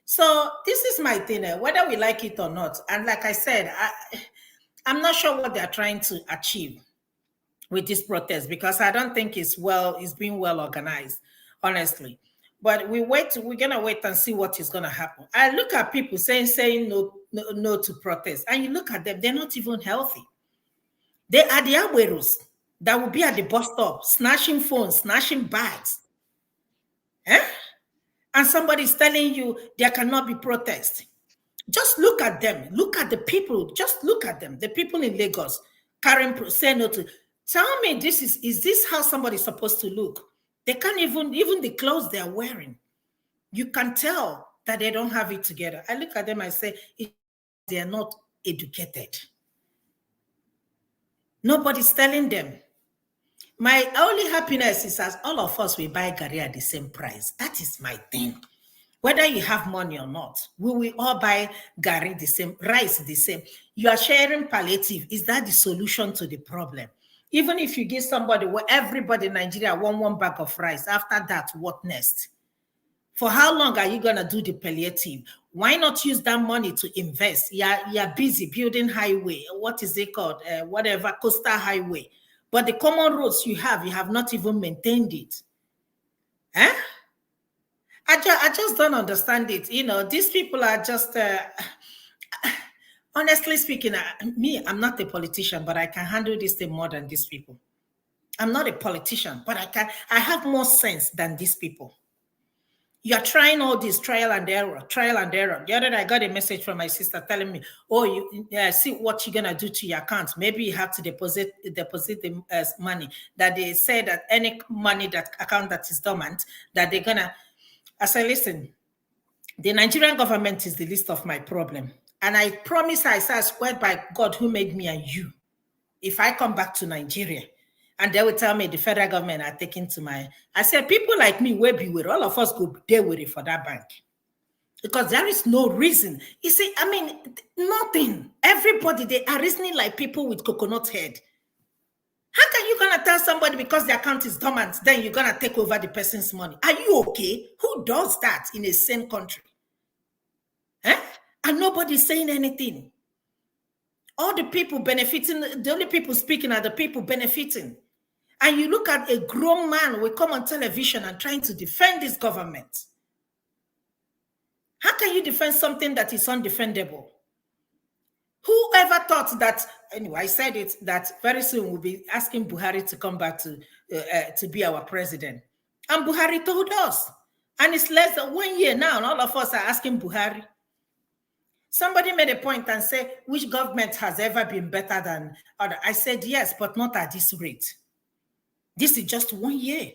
So this is my thing, whether we like it or not. And like I said, I'm not sure what they're trying to achieve with this protest, because I don't think it's being well organized, honestly. But we're gonna wait and see what is gonna happen. I look at people saying no to protest, and you look at them, they're not even healthy. They are the abuelos that will be at the bus stop, snatching phones, snatching bags. And somebody's telling you there cannot be protest. Just look at them. Look at the people. Just look at them. The people in Lagos carrying say no to. Tell me, is this how somebody's supposed to look? They can't even the clothes they're wearing. You can tell that they don't have it together. I look at them, I say, they are not educated. Nobody's telling them. My only happiness is as all of us will buy Gary at the same price. That is my thing. Whether you have money or not, we will all buy Gary the same, rice the same. You are sharing palliative. Is that the solution to the problem? Even if you give somebody, everybody in Nigeria one bag of rice, after that, what next? For how long are you going to do the palliative? Why not use that money to invest? You're busy building highway. What is it called? Whatever, coastal highway. But the common roads you have not even maintained it. I just don't understand it. These people are just, honestly speaking, I'm not a politician, but I can handle this thing more than these people. I'm not a politician, but I have more sense than these people. You're trying all this trial and error. The other day, I got a message from my sister telling me, oh, you see what you're going to do to your account. Maybe you have to deposit the money. That they say that any money, that account that is dormant, that they're going to... I said, listen, the Nigerian government is the least of my problem. And I promise, I swear by God who made me and you, if I come back to Nigeria, and they will tell me the federal government are taking to my... I said, people like me will be with all of us go there with it for that bank. Because there is no reason. You see, I mean, nothing. Everybody, they are reasoning like people with coconut head. How can you gonna tell somebody because the account is dormant, then you're gonna take over the person's money? Are you okay? Who does that in a sane country? And nobody's saying anything. All the people benefiting, the only people speaking are the people benefiting. And you look at a grown man will come on television and trying to defend this government. How can you defend something that is undefendable? Whoever thought that, anyway, I said it, that very soon we'll be asking Buhari to come back to be our president. And Buhari told us. And it's less than 1 year now, and all of us are asking Buhari. Somebody made a point and said, which government has ever been better than other? I said, yes, but not at this rate. This is just 1 year.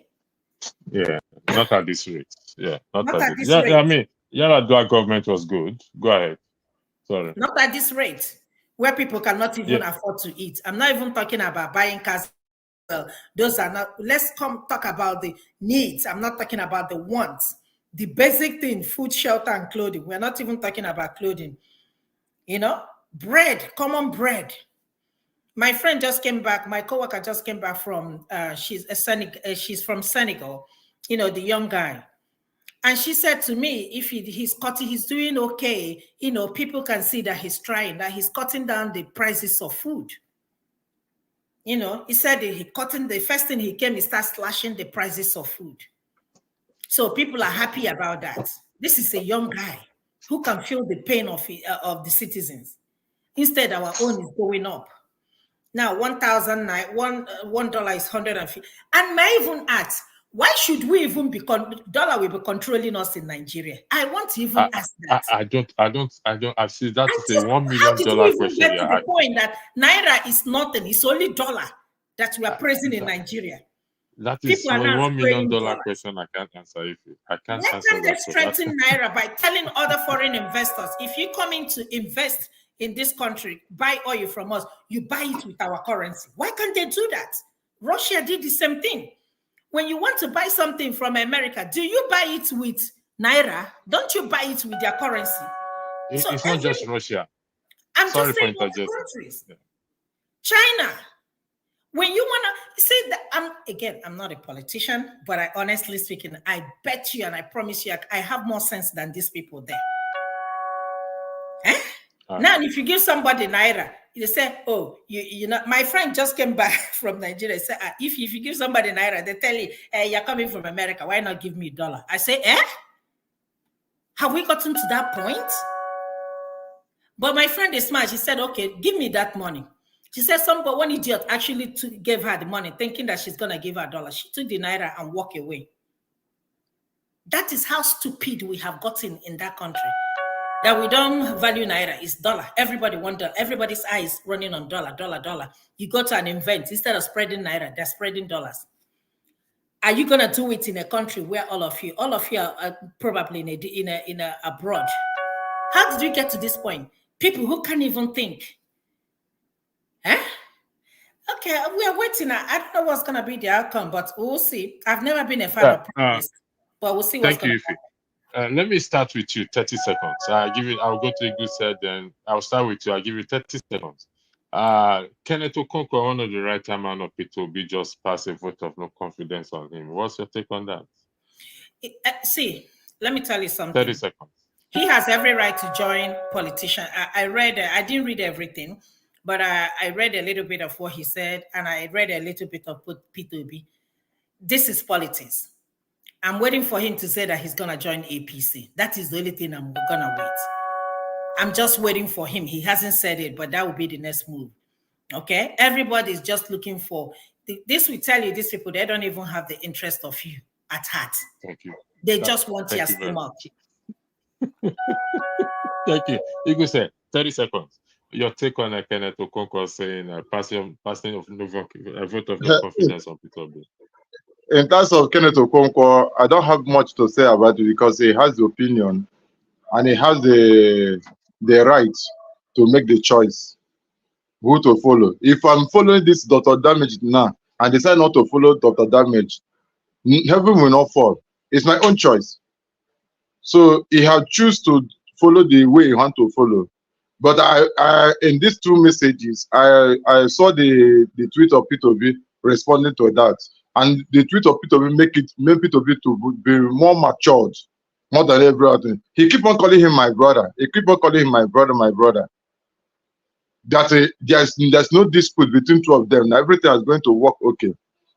Yeah, not at this rate. Yeah, not at this rate. I mean, Yaradua government was good. Go ahead. Sorry. Not at this rate. where people cannot even afford to eat. I'm not even talking about buying cars. Well, those are not. Let's talk about the needs. I'm not talking about the wants. The basic thing: food, shelter, and clothing. We're not even talking about clothing. You know, bread, common bread. My friend just came back. My coworker just came back from. She's from Senegal. You know, the young guy. And she said to me, if he's doing okay, you know, people can see that he's trying, that he's cutting down the prices of food. You know, he said the first thing he came, he started slashing the prices of food. So people are happy about that. This is a young guy who can feel the pain of the citizens. Instead, our own is going up. Now, $1 is 150. And may even ask, why should we even be dollar will be controlling us in Nigeria? I want to even ask that. I see that is a $1 million question. Get to the point that Naira is nothing, it's only dollar that we are praising in Nigeria. That is a $1 million question I can't answer. I can't answer that. Strengthen Naira by telling other foreign investors, if you come in to invest in this country, buy oil from us, you buy it with our currency. Why can't they do that? Russia did the same thing. When you want to buy something from America, do you buy it with Naira? Don't you buy it with their currency? It's not just Russia. I'm just saying other countries. Yeah. China. When you want to say that, I'm not a politician, but I honestly speaking, I bet you and I promise you, I have more sense than these people there. Now, if you give somebody Naira, they say, oh, you know, my friend just came back from Nigeria. Say, if you give somebody Naira, they tell you, you're coming from America. Why not give me $1? I say, have we gotten to that point? But my friend is smart. She said, okay, give me that money. She said, one idiot actually gave her the money, thinking that she's going to give her $1. She took the Naira and walked away. That is how stupid we have gotten in that country. That we don't value Naira is dollar. Everybody want dollar. Everybody's eyes running on dollar. You go to an event, instead of spreading Naira, they're spreading dollars. Are you gonna do it in a country where all of you are probably in a abroad? How did you get to this point? People who can't even think. Okay, we are waiting. I don't know what's gonna be the outcome, but we'll see. I've never been a fan of protest, but we'll see what's gonna happen. Let me start with you, 30 seconds. I'll go to Igu said, then I'll start with you. I'll give you 30 seconds. Kenneth Okonkwo, one of the right-hand man of P2B, just passed a vote of no confidence on him. What's your take on that? See, let me tell you something. 30 seconds. He has every right to join politician. I didn't read everything, but I read a little bit of what he said, and I read a little bit of P2B. This is politics. I'm waiting for him to say that he's going to join APC. That is the only thing I'm going to wait. I'm just waiting for him. He hasn't said it, but that will be the next move. Okay? Everybody's just looking for... This will tell you, these people, they don't even have the interest of you at heart. Thank you. They just want your stomach. Thank you. Igu said, 30 seconds. Your take on Kenneth Okonkwo saying passing of a vote of no confidence on P2B. In terms of Kenneth Okonkwo, I don't have much to say about it because he has the opinion and he has the right to make the choice who to follow. If I'm following this Dr. Damage now and decide not to follow Dr. Damage, heaven will not fall. It's my own choice. So he has choose to follow the way he want to follow. But I in these two messages, I saw the tweet of P2B responding to that. And the tweet of P2B make P2B to be more matured, more than everything. He keep on calling him my brother. He keep on calling him my brother. That there's no dispute between two of them. Now everything is going to work okay.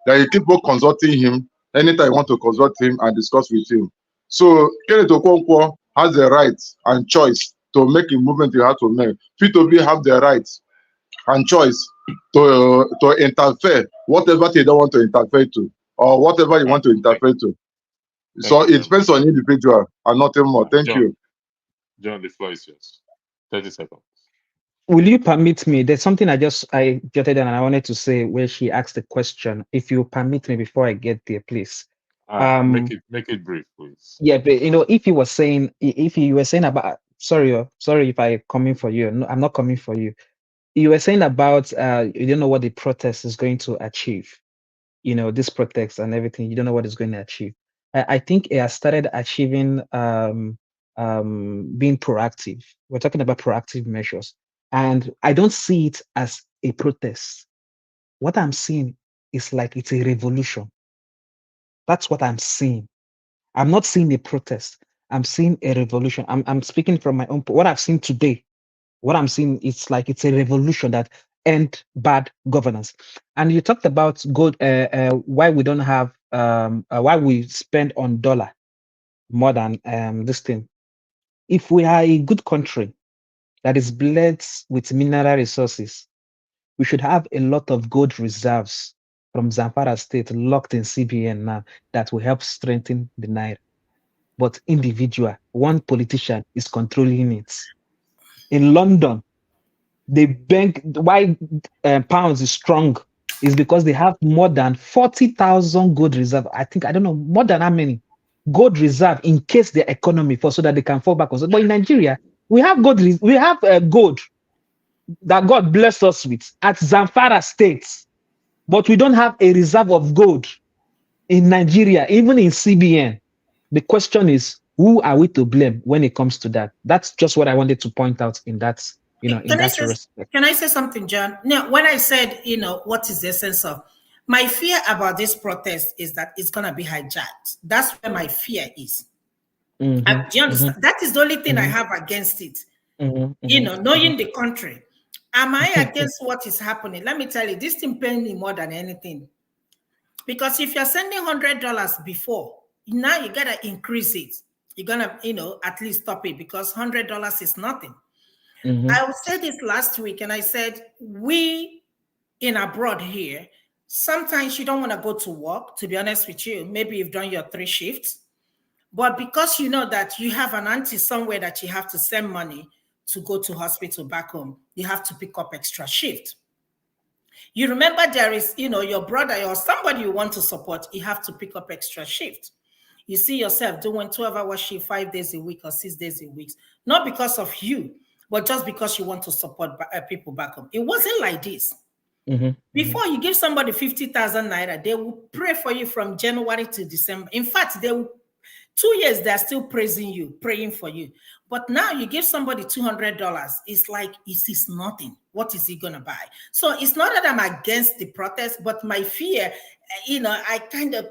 That he keep on consulting him anytime you want to consult him and discuss with him. So Kenneth Okonkwo has the right and choice to make a movement he has to make. P2B have the right and choice to interfere whatever they don't want to interfere to, or whatever you want to interfere to. So it depends on individual and nothing more. Thank you. John, the floor is yours. 30 seconds. Will you permit me? There's something I jotted down and I wanted to say where she asked the question. If you permit me before I get there, please. Make it brief, please. Yeah, but if you were saying about sorry if I coming for you. No, I'm not coming for you. you were saying about you don't know what the protest is going to achieve. This protest and everything, you don't know what it's going to achieve. I think it has started achieving being proactive. We're talking about proactive measures, and I don't see it as a protest. What I'm seeing is like it's a revolution. That's what I'm seeing. I'm not seeing a protest. I'm seeing a revolution. I'm speaking from my own. What I've seen today, what I'm seeing, it's like it's a revolution that end bad governance. And you talked about good. Why we don't have why we spend on dollar more than this thing. If we are a good country that is blessed with mineral resources, we should have a lot of gold reserves from Zamfara State locked in CBN now that will help strengthen the Naira. But individual, one politician is controlling it. In London, the bank, why pounds is strong is because they have more than 40,000 gold reserve. I don't know, more than how many gold reserve in case their economy falls so that they can fall back. But in Nigeria, we have gold that God blessed us with at Zamfara State, but we don't have a reserve of gold in Nigeria, even in CBN. The question is, who are we to blame when it comes to that? That's just what I wanted to point out in that, respect. Can I say something, John? Now, when I said, what is the essence of my fear about this protest is that it's going to be hijacked. That's where my fear is. Do you understand? That is the only thing I have against it. Knowing the country. Am I against what is happening? Let me tell you, this thing pains me more than anything. Because if you're sending $100 before, now you got to increase it. You're going to, at least stop it because $100 is nothing. I said this last week and I said, we in abroad here, sometimes you don't want to go to work, to be honest with you. Maybe you've done your 3 shifts, but because you know that you have an auntie somewhere that you have to send money to go to hospital back home, you have to pick up extra shift. You remember there is, your brother or somebody you want to support, you have to pick up extra shift. You see yourself doing 12-hour shift 5 days a week or 6 days a week, not because of you, but just because you want to support people back home. It wasn't like this. Before you give somebody 50,000 naira, they will pray for you from January to December. In fact, they will 2 years, they're still praising you, praying for you. But now you give somebody $200, it's like, it is nothing. What is he going to buy? So it's not that I'm against the protest, but my fear, I kind of,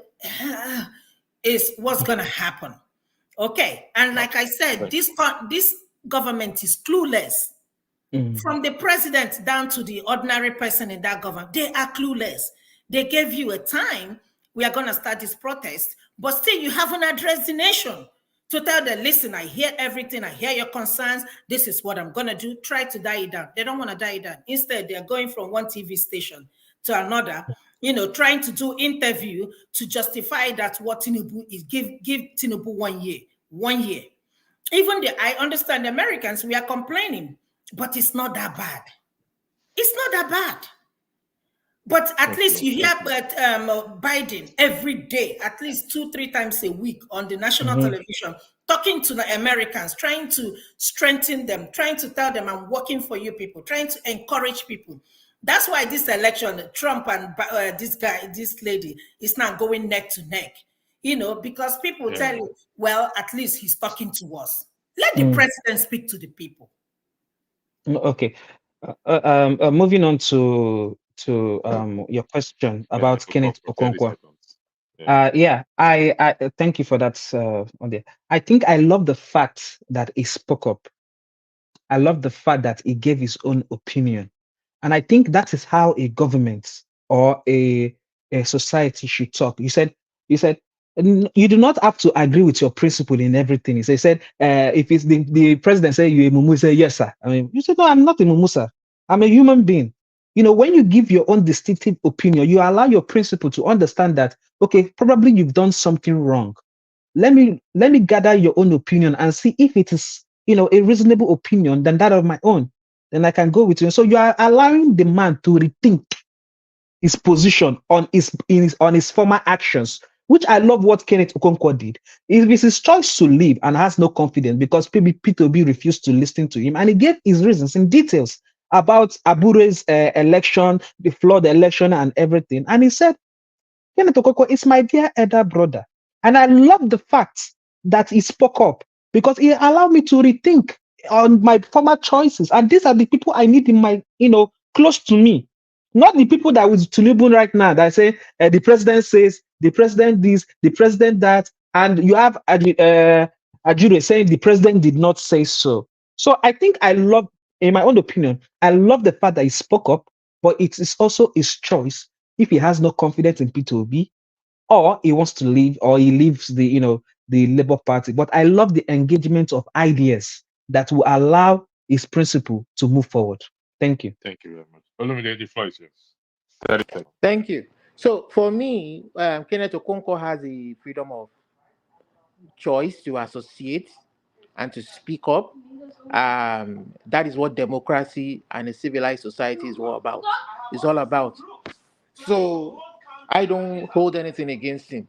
is what's going to happen. Okay. And like I said, this government is clueless. From the president down to the ordinary person in that government, they are clueless. They gave you a time, we are going to start this protest, but still you haven't addressed the nation to tell them, listen, I hear everything, I hear your concerns, this is what I'm going to do, try to die it down. They don't want to die it down. Instead, they're going from one TV station to another, trying to do interview to justify that what Tinubu is, give Tinubu 1 year. 1 year. Even I understand the Americans, we are complaining, but it's not that bad. It's not that bad. But at least you hear Biden every day, at least 2-3 times a week on the national television, talking to the Americans, trying to strengthen them, trying to tell them, I'm working for you people, trying to encourage people. That's why this election, Trump and this lady is now going neck to neck, because people tell you, well, at least he's talking to us. Let the president speak to the people. Okay. Moving on to your question about Kenneth Okonkwo. I thank you for that. I think I love the fact that he spoke up. I love the fact that he gave his own opinion. And I think that is how a government or a society should talk. You said you do not have to agree with your principle in everything. He said, if it's the president say you're a mumu, say yes, sir. I mean, you said, no, I'm not a mumu, sir. I'm a human being. When you give your own distinctive opinion, you allow your principle to understand that, okay, probably you've done something wrong. Let me gather your own opinion and see if it is, a reasonable opinion than that of my own. Then I can go with you. So you are allowing the man to rethink his position on his former actions, which I love what Kenneth Okonkwo did. It is his choice to leave and has no confidence because P2B refused to listen to him, and he gave his reasons in details. about Abure's election, the flawed election and everything. And he said, Kenneth Okonkwo is my dear elder brother. And I love the fact that he spoke up because it allowed me to rethink on my former choices. And these are the people I need in my, close to me. Not the people that with Tinubu right now that say the president says, the president this, the president that, and you have Ajure saying the president did not say so. So I think in my own opinion, I love the fact that he spoke up, but it is also his choice if he has no confidence in P2B, or he wants to leave, or he leaves the Labour Party. But I love the engagement of ideas that will allow his principle to move forward. Thank you. Thank you very much. Olumide, the floor is yours. Thank you. So for me, Kenneth Okonkwo has the freedom of choice to associate and to speak up. That is what democracy and a civilized society is all about. It's all about. So I don't hold anything against him.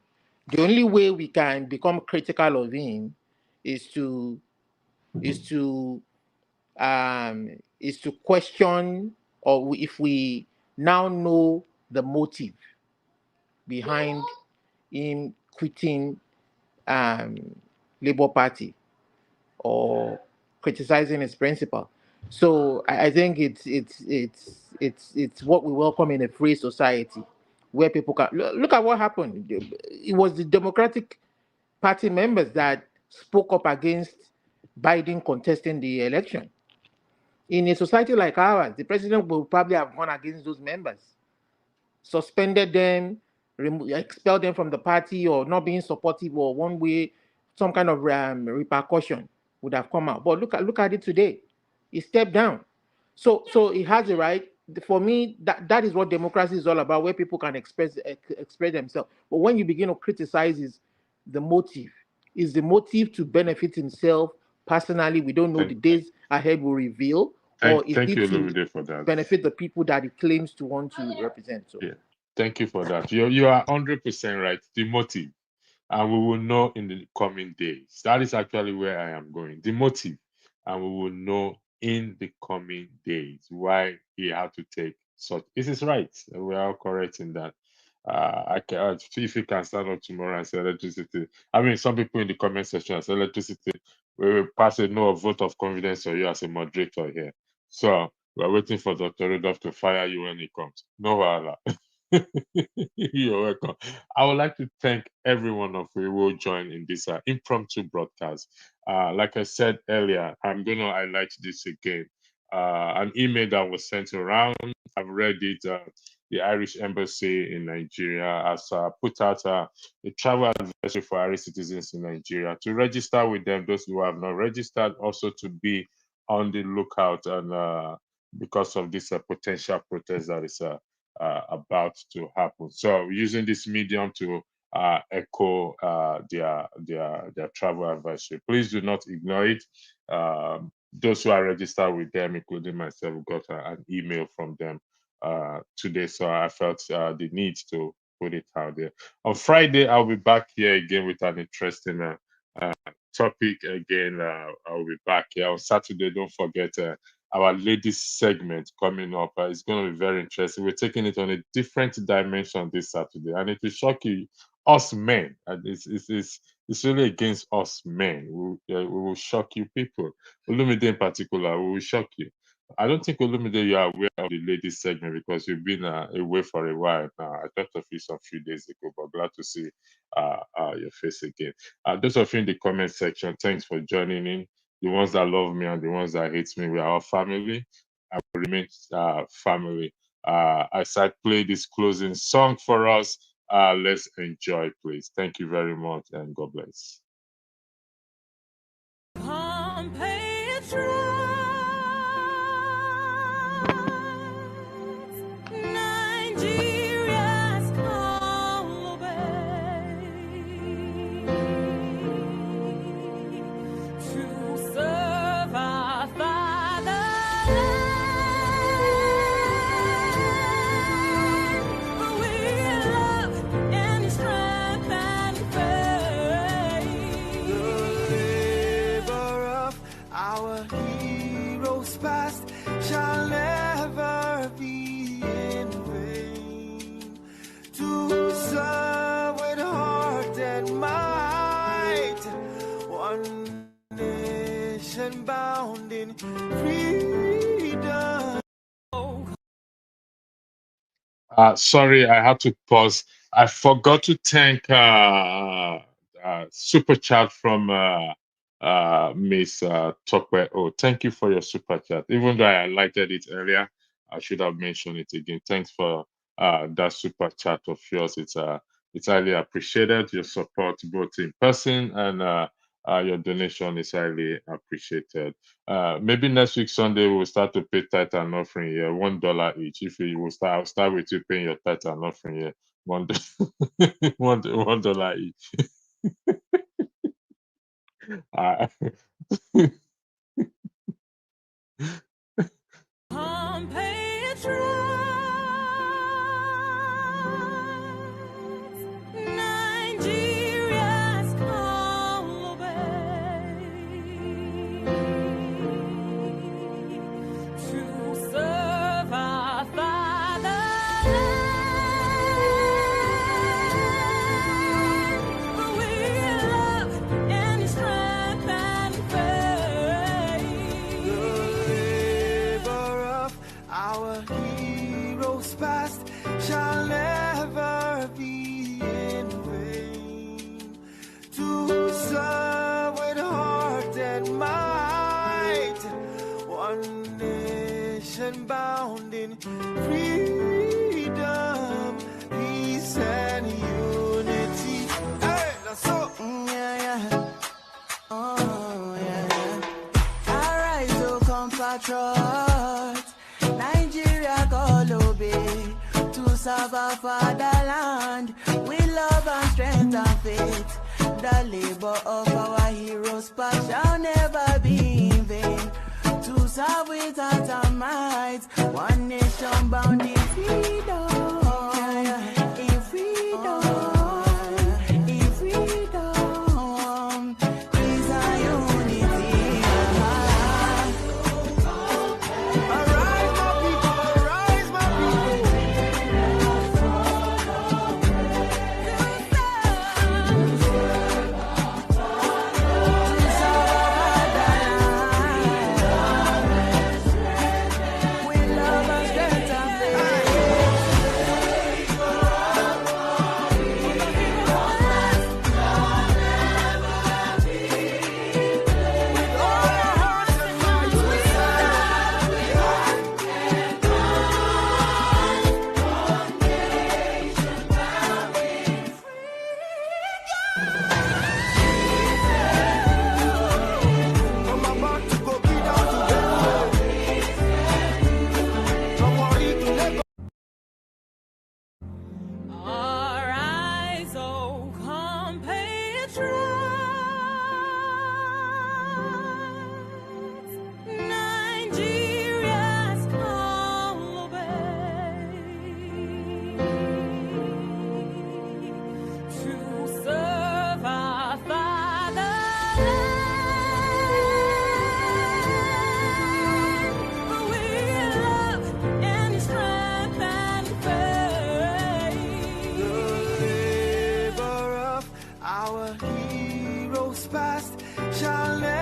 The only way we can become critical of him is to question, or if we now know the motive behind him quitting Labour Party or criticizing his principle. So I think it's what we welcome in a free society where people can look at what happened. It was the Democratic Party members that spoke up against Biden contesting the election. In a society like ours, the president will probably have gone against those members, suspended them, expelled them from the party, or not being supportive, or one way, some kind of repercussion would have come out. But look at it today. He stepped down. So he has a right. For me, that is what democracy is all about, where people can express themselves. But when you begin to criticize the motive, is the motive to benefit himself personally? We don't know. The days ahead will reveal. Or is it to benefit the people that he claims to want to represent? So. Yeah, thank you for that. You are 100% right. The motive, and we will know in the coming days. That is actually where I am going. The motive, and we will know in the coming days why he had to take such. This is right. We are all correct in that. If you can stand up tomorrow and say electricity. I mean, some people in the comment section say electricity. We will pass a no vote of confidence on you as a moderator here. So we're waiting for Dr. Rudolph to fire you when he comes. No wala. You're welcome. I would like to thank every one of you who will join in this impromptu broadcast. Like I said earlier, I'm going to highlight this again. An email that was sent around. I've read it. The Irish Embassy in Nigeria has put out a travel advisory for Irish citizens in Nigeria to register with them, those who have not registered, also to be on the lookout, and because of this potential protest that is about to happen. So using this medium to echo their travel advisory. Please do not ignore it. Those who are registered with them, including myself, got an email from them today, so I felt the need to put it out there. On Friday, I'll be back here again with an interesting topic again. I'll be back here on Saturday. Don't forget our ladies segment coming up. It's going to be very interesting. We're taking it on a different dimension this Saturday, and it will shock you, us men. And it's really against us men. We will shock you people. Olumide in particular, we will shock you. I don't think, Olumide, you are aware of the ladies segment because you've been away for a while now. I thought of you some few days ago, but glad to see your face again. Those of you in the comment section, thanks for joining in. The ones that love me and the ones that hate me, we are all family. I will remain family. As I play this closing song for us, let's enjoy, please. Thank you very much, and God bless. Our in freedom. Sorry, I had to pause. I forgot to thank super chat from Miss Tokwe. Oh, thank you for your super chat. Even though I highlighted it earlier, I should have mentioned it again. Thanks for that super chat of yours. It's highly appreciated. Your support both in person and your donation is highly appreciated. Maybe next week Sunday we'll start to pay tithe and offering here, $1 each. If you will start, I'll start with you paying your tithe and offering here, $1 each. Nigeria's call obey to serve our fatherland, who we love in strength and faith. The labor of our heroes past shall never be in vain. To serve with heart and might, one nation bound in freedom, peace and unity. Hey, that's so, oh yeah. Arise, O compatriots, Nigeria call obey to serve our fatherland with love and strength and faith. The labor of our heroes past shall never be in vain. To serve with heart and might, one nation bound in freedom. In freedom. In freedom. Peace and unity. Arise, my people. Arise, my with love and strength and faith. With all our hearts and minds we I'm about to go be down to Benue. From Warri to Lagos. Arise, O compatriots, Nigeria's call obey to serve our fatherland, who we love in strength and faith. The labor of our heroes past shall never